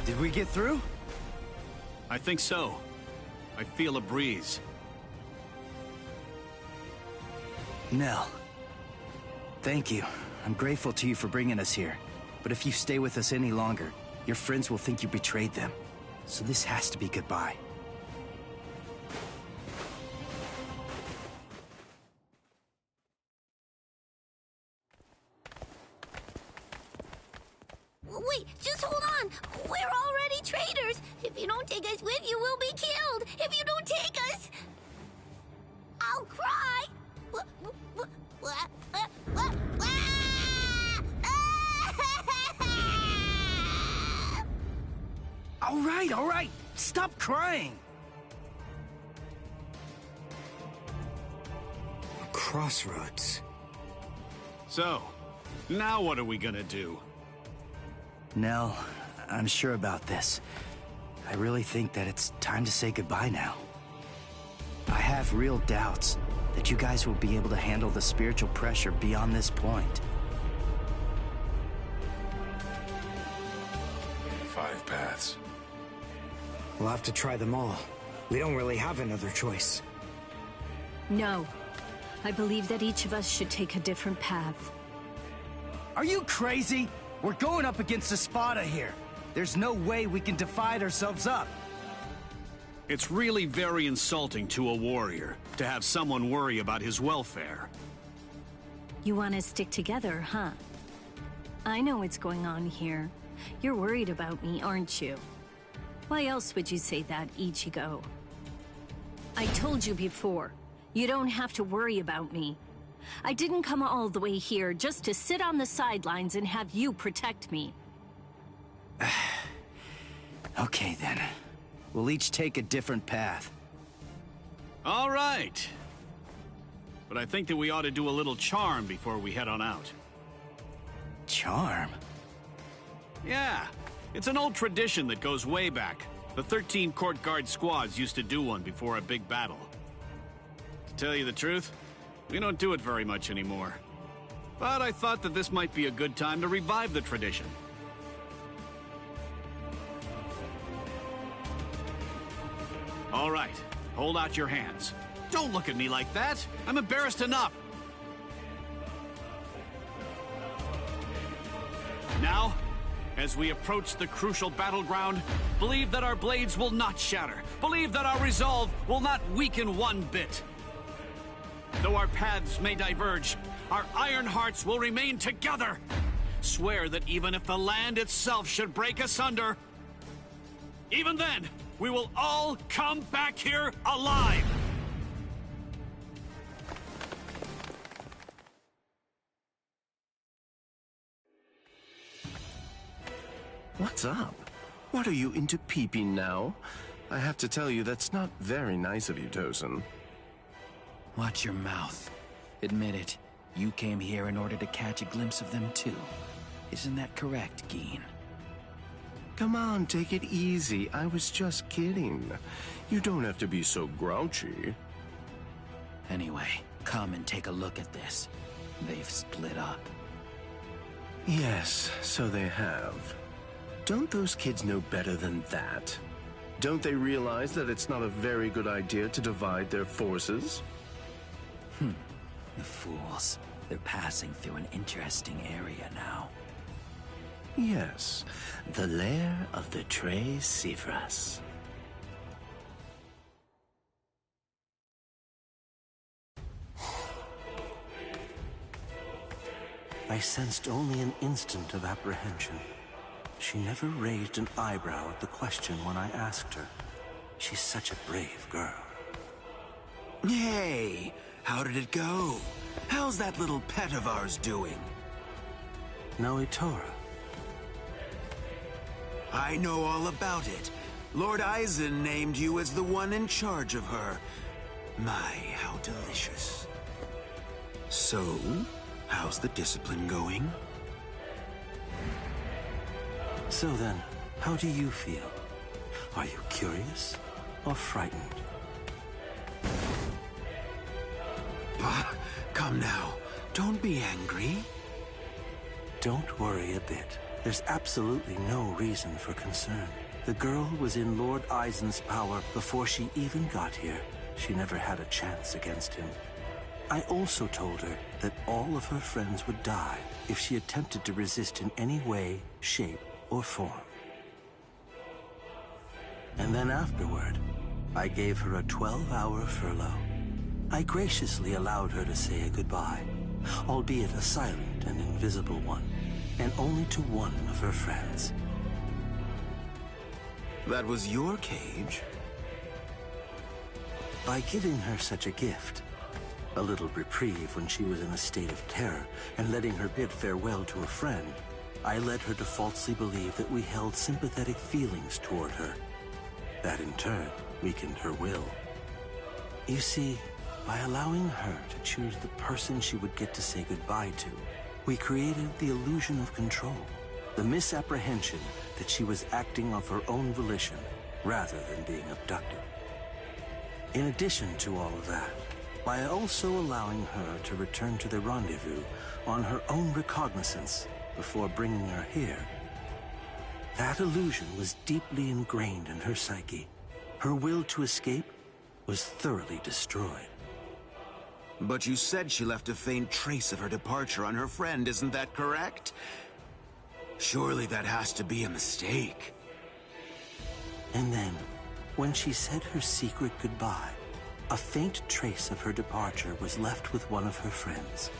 Did we get through? I think so. I feel a breeze. Nell. Thank you. I'm grateful to you for bringing us here. But if you stay with us any longer, your friends will think you betrayed them. So this has to be goodbye. Wait, just hold on. We're already traitors. If you don't take us with you, we'll be killed. If you don't take us, I'll cry. All right. Stop crying. A crossroads. So, now what are we gonna do? Nell, I'm sure about this. I really think that it's time to say goodbye now. I have real doubts that you guys will be able to handle the spiritual pressure beyond this point. 5 paths. We'll have to try them all. We don't really have another choice. No. I believe that each of us should take a different path. Are you crazy? We're going up against Espada here. There's no way we can divide ourselves up. It's really very insulting to a warrior to have someone worry about his welfare. You want to stick together, huh? I know what's going on here. You're worried about me, aren't you? Why else would you say that, Ichigo? I told you before, you don't have to worry about me. I didn't come all the way here just to sit on the sidelines and have you protect me. Okay then. We'll each take a different path. All right. But I think that we ought to do a little charm before we head on out. Charm? Yeah. It's an old tradition that goes way back. The 13 court guard squads used to do one before a big battle. To tell you the truth, we don't do it very much anymore. But I thought that this might be a good time to revive the tradition. All right, hold out your hands. Don't look at me like that. I'm embarrassed enough. Now, as we approach the crucial battleground, believe that our blades will not shatter. Believe that our resolve will not weaken one bit. Though our paths may diverge, our iron hearts will remain together. Swear that even if the land itself should break asunder, even then, we will all come back here alive. What's up? What are you into peeping now? I have to tell you, that's not very nice of you, Tosin. Watch your mouth. Admit it. You came here in order to catch a glimpse of them too. Isn't that correct, Geen? Come on, take it easy. I was just kidding. You don't have to be so grouchy. Anyway, Come and take a look at this. They've split up. Yes, so they have. Don't those kids know better than that? Don't they realize that it's not a very good idea to divide their forces? The fools. They're passing through an interesting area now. Yes, the lair of the Tres Cifras. I sensed only an instant of apprehension. She never raised an eyebrow at the question when I asked her. She's such a brave girl. Hey, how did it go? How's that little pet of ours doing? Noitora. I know all about it. Lord Eisen named you as the one in charge of her. My, how delicious. So, how's the discipline going? So then, how do you feel? Are you curious or frightened? Bah, come now. Don't be angry. Don't worry a bit. There's absolutely no reason for concern. The girl was in Lord Eisen's power before she even got here. She never had a chance against him. I also told her that all of her friends would die if she attempted to resist in any way, shape, or form. And then afterward, I gave her a 12-hour furlough. I graciously allowed her to say a goodbye, albeit a silent and invisible one, and only to one of her friends. That was your cage? By giving her such a gift, a little reprieve when she was in a state of terror, and letting her bid farewell to a friend, I led her to falsely believe that we held sympathetic feelings toward her. That in turn weakened her will. You see, by allowing her to choose the person she would get to say goodbye to, we created the illusion of control, the misapprehension that she was acting of her own volition rather than being abducted. In addition to all of that, by also allowing her to return to the rendezvous on her own recognizance before bringing her here, that illusion was deeply ingrained in her psyche. Her will to escape was thoroughly destroyed. But you said she left a faint trace of her departure on her friend, isn't that correct? Surely that has to be a mistake. And then, when she said her secret goodbye, a faint trace of her departure was left with one of her friends.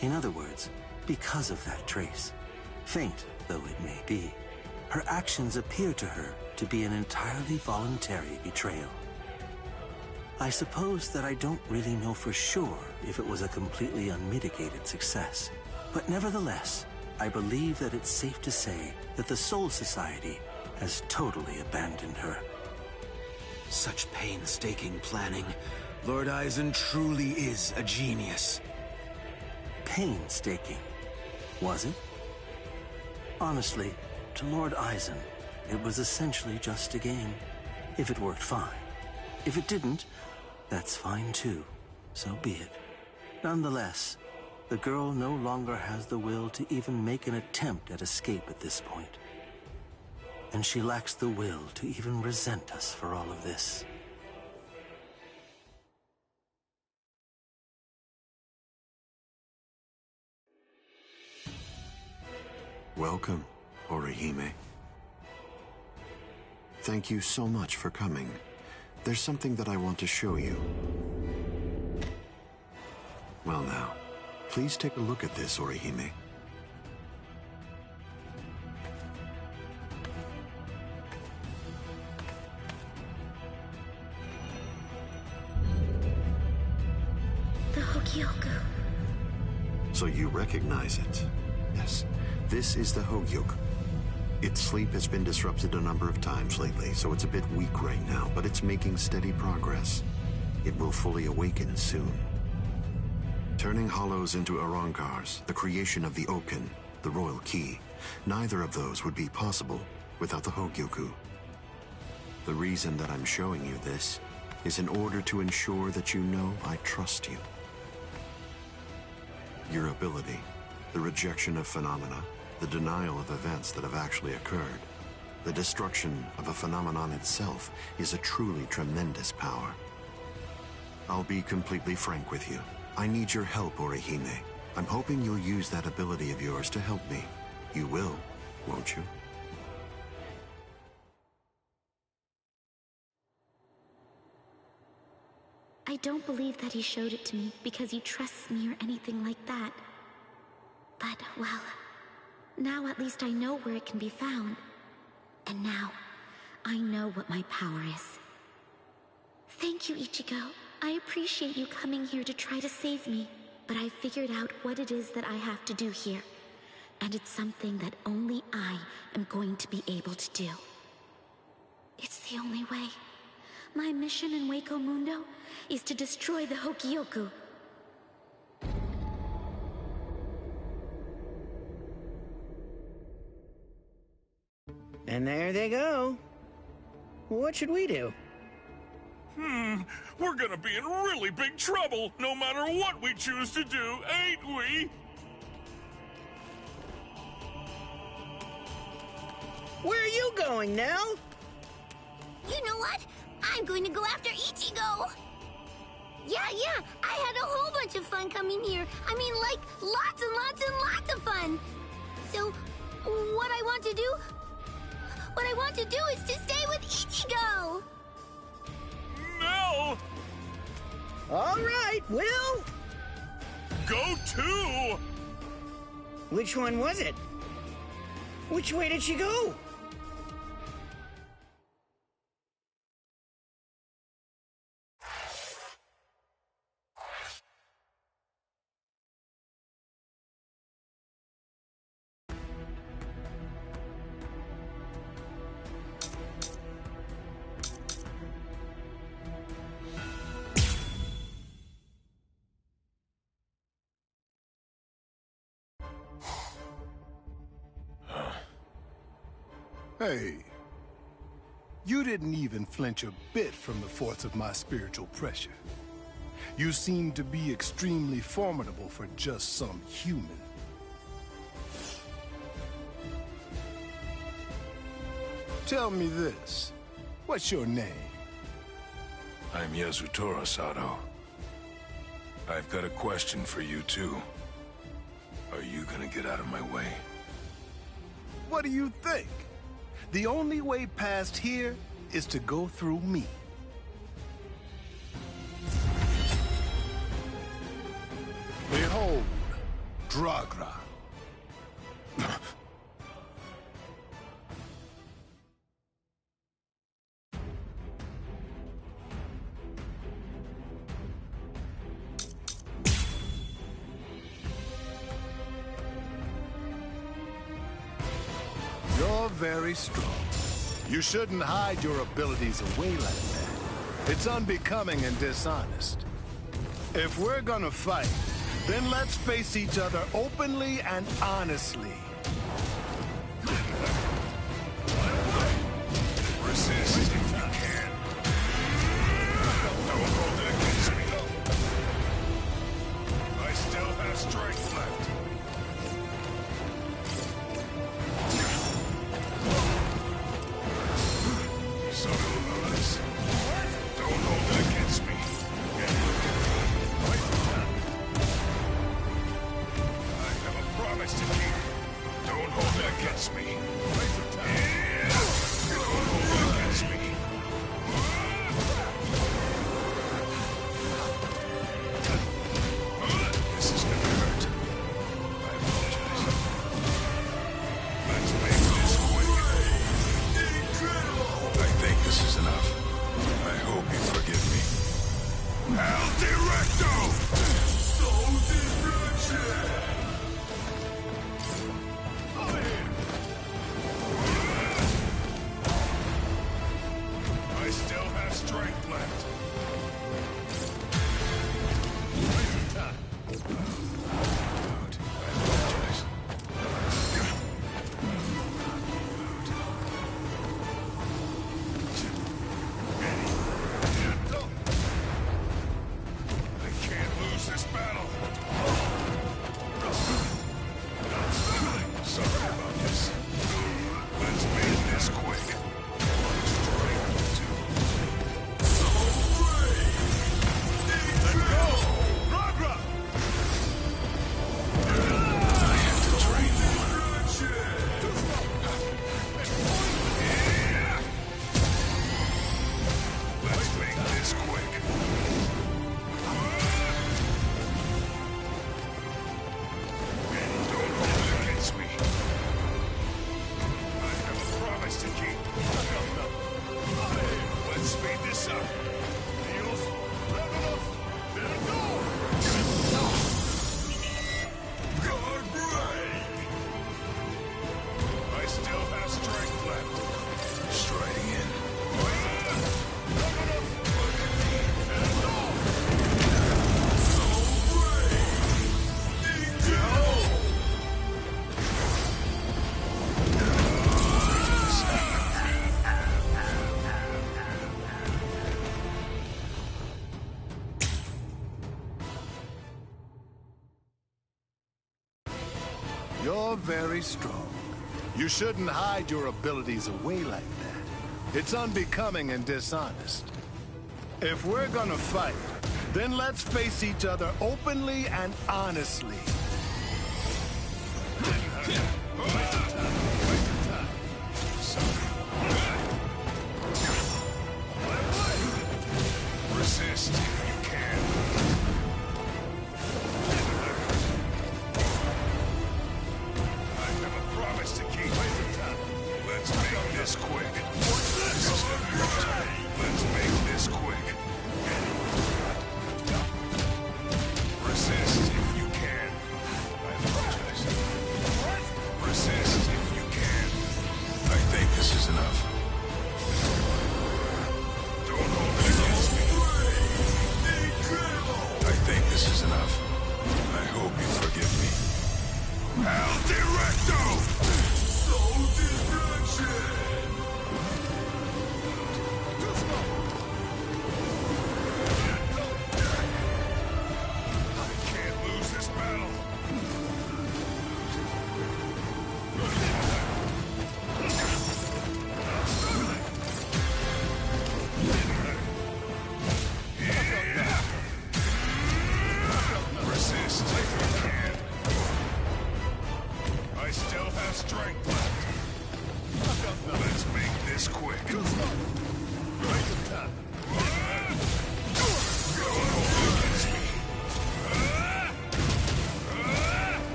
In other words, because of that trace, faint though it may be, her actions appear to her to be an entirely voluntary betrayal. I suppose that I don't really know for sure if it was a completely unmitigated success, but nevertheless, I believe that it's safe to say that the Soul Society has totally abandoned her. Such painstaking planning. Lord Eisen truly is a genius. Painstaking, was it? Honestly, to Lord Eisen, it was essentially just a game. If it worked, fine. If it didn't, that's fine too. So be it. Nonetheless, the girl no longer has the will to even make an attempt at escape at this point. And she lacks the will to even resent us for all of this. Welcome, Orihime. Thank you so much for coming. There's something that I want to show you. Well now, please take a look at this, Orihime. The Hogyoku. So you recognize it? Yes, this is the Hogyoku. Its sleep has been disrupted a number of times lately, so it's a bit weak right now, but it's making steady progress. It will fully awaken soon. Turning hollows into Arankars, the creation of the Oken, the royal key, neither of those would be possible without the Hogyoku. The reason that I'm showing you this is in order to ensure that you know I trust you. Your ability, the rejection of phenomena, the denial of events that have actually occurred, the destruction of a phenomenon itself is a truly tremendous power. I'll be completely frank with you. I need your help, Orihime. I'm hoping you'll use that ability of yours to help me. You will, won't you? I don't believe that he showed it to me because he trusts me or anything like that. But, well, now at least I know where it can be found. And now, I know what my power is. Thank you, Ichigo. I appreciate you coming here to try to save me, but I figured out what it is that I have to do here. And it's something that only I am going to be able to do. It's the only way. My mission in Hueco Mundo is to destroy the Hokioku. And there they go. What should we do? We're gonna be in really big trouble, no matter what we choose to do, ain't we? Where are you going, Nell? You know what? I'm going to go after Ichigo! Yeah, I had a whole bunch of fun coming here. I mean, like, lots and lots and lots of fun. So, what I want to do is to stay with Ichigo! No! All right, Will! Go too! Which one was it? Which way did she go? Hey, you didn't even flinch a bit from the force of my spiritual pressure. You seem to be extremely formidable for just some human. Tell me this, what's your name? I'm Yasutora Sato. I've got a question for you too. Are you gonna get out of my way? What do you think? The only way past here is to go through me. Behold, Dragra. You're very strong. You shouldn't hide your abilities away like that. It's unbecoming and dishonest. If we're gonna fight, then let's face each other openly and honestly. Resist if you can. Don't hold it against me. I still have strength left. So do others. Don't hold it against me. I have a promise to keep. I still have strength left. Striding in. You're very strong. You shouldn't hide your abilities away like that. It's unbecoming and dishonest. If we're gonna fight, then let's face each other openly and honestly. Resist if you can. I have a promise to keep. Let's make this quick. This is gonna hurt. Let's make this quick. Resist if you can. I apologize. Resist if you can. I think this is enough. Don't hold it against me. I think this is enough. I hope you forgive me. Al Directo! Soul Destruction! I can't lose this battle. Resist if you can. I still have strength left. Let's make this quick. Don't hold it against me.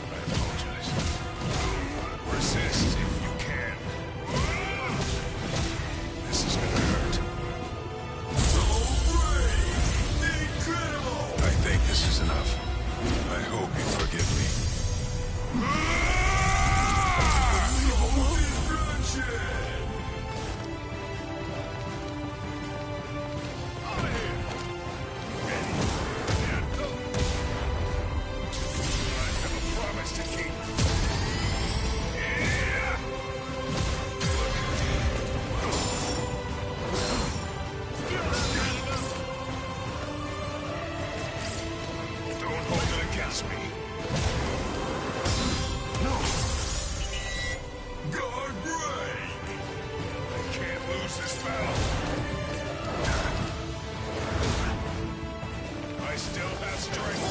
I apologize. Resist if you can. This is gonna hurt. I think this is enough. I hope you forgive me. I have a promise to keep. Don't hold it against me. No. God break! I can't lose this battle. I still have strength.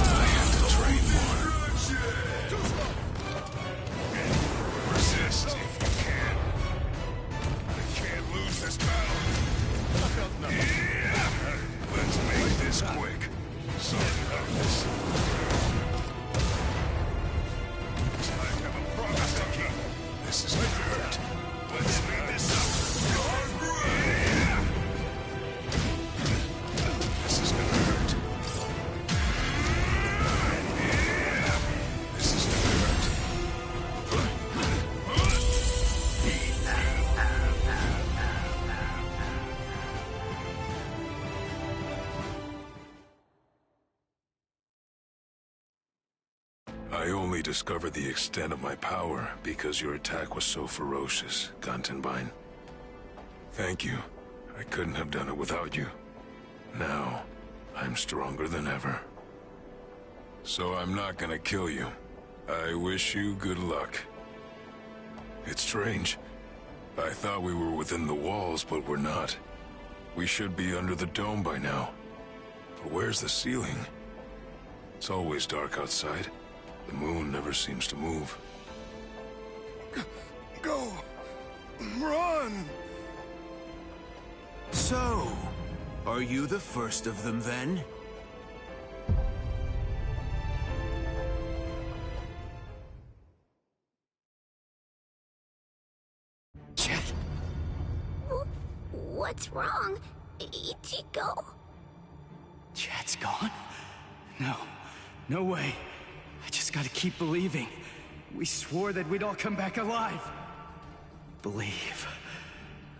I have to train more. Resist if you can. I can't lose this battle. Let's make this quick. Sorry about this. I have a promise to keep. This is gonna hurt. Let's speed this up. This is gonna hurt. This is gonna hurt. I only discovered the extent of my power because your attack was so ferocious, Gantenbein. Thank you. I couldn't have done it without you. Now, I'm stronger than ever. So I'm not gonna kill you. I wish you good luck. It's strange. I thought we were within the walls, but we're not. We should be under the dome by now. But where's the ceiling? It's always dark outside. The moon never seems to move. Go! Run! So, are you the first of them then? What's wrong? Ichigo? Chad's gone? No. No way. I just gotta keep believing. We swore that we'd all come back alive. Believe.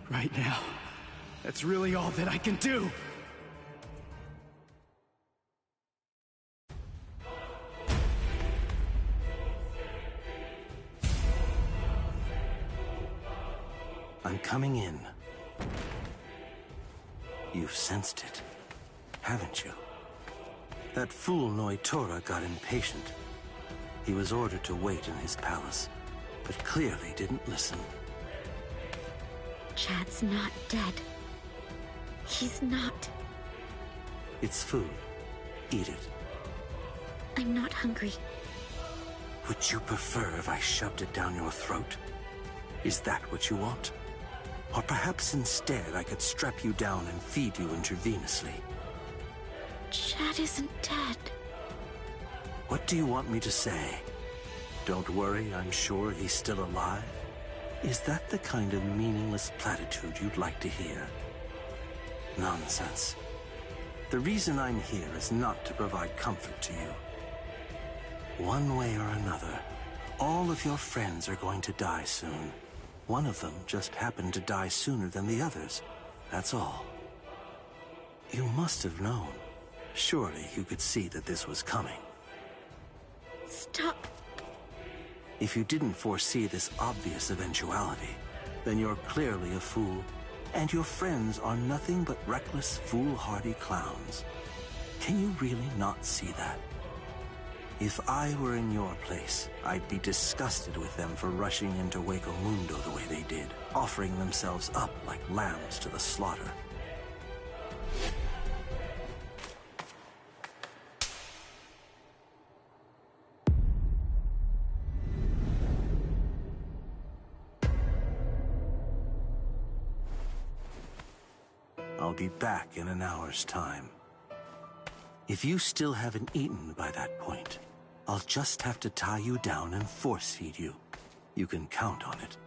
Right now. That's really all that I can do. I'm coming in. You've sensed it, haven't you? That fool Noitora got impatient. He was ordered to wait in his palace, but clearly didn't listen. Chad's not dead. He's not. It's food. Eat it. I'm not hungry. Would you prefer if I shoved it down your throat? Is that what you want? Or perhaps instead I could strap you down and feed you intravenously. Chad isn't dead. What do you want me to say? Don't worry, I'm sure he's still alive? Is that the kind of meaningless platitude you'd like to hear? Nonsense. The reason I'm here is not to provide comfort to you. One way or another, all of your friends are going to die soon. One of them just happened to die sooner than the others. That's all. You must have known. Surely you could see that this was coming. Stop. If you didn't foresee this obvious eventuality, then you're clearly a fool, and your friends are nothing but reckless, foolhardy clowns. Can you really not see that? If I were in your place, I'd be disgusted with them for rushing into Hueco Mundo the way they did, offering themselves up like lambs to the slaughter. I'll be back in an hour's time. If you still haven't eaten by that point, I'll just have to tie you down and force feed you. You can count on it.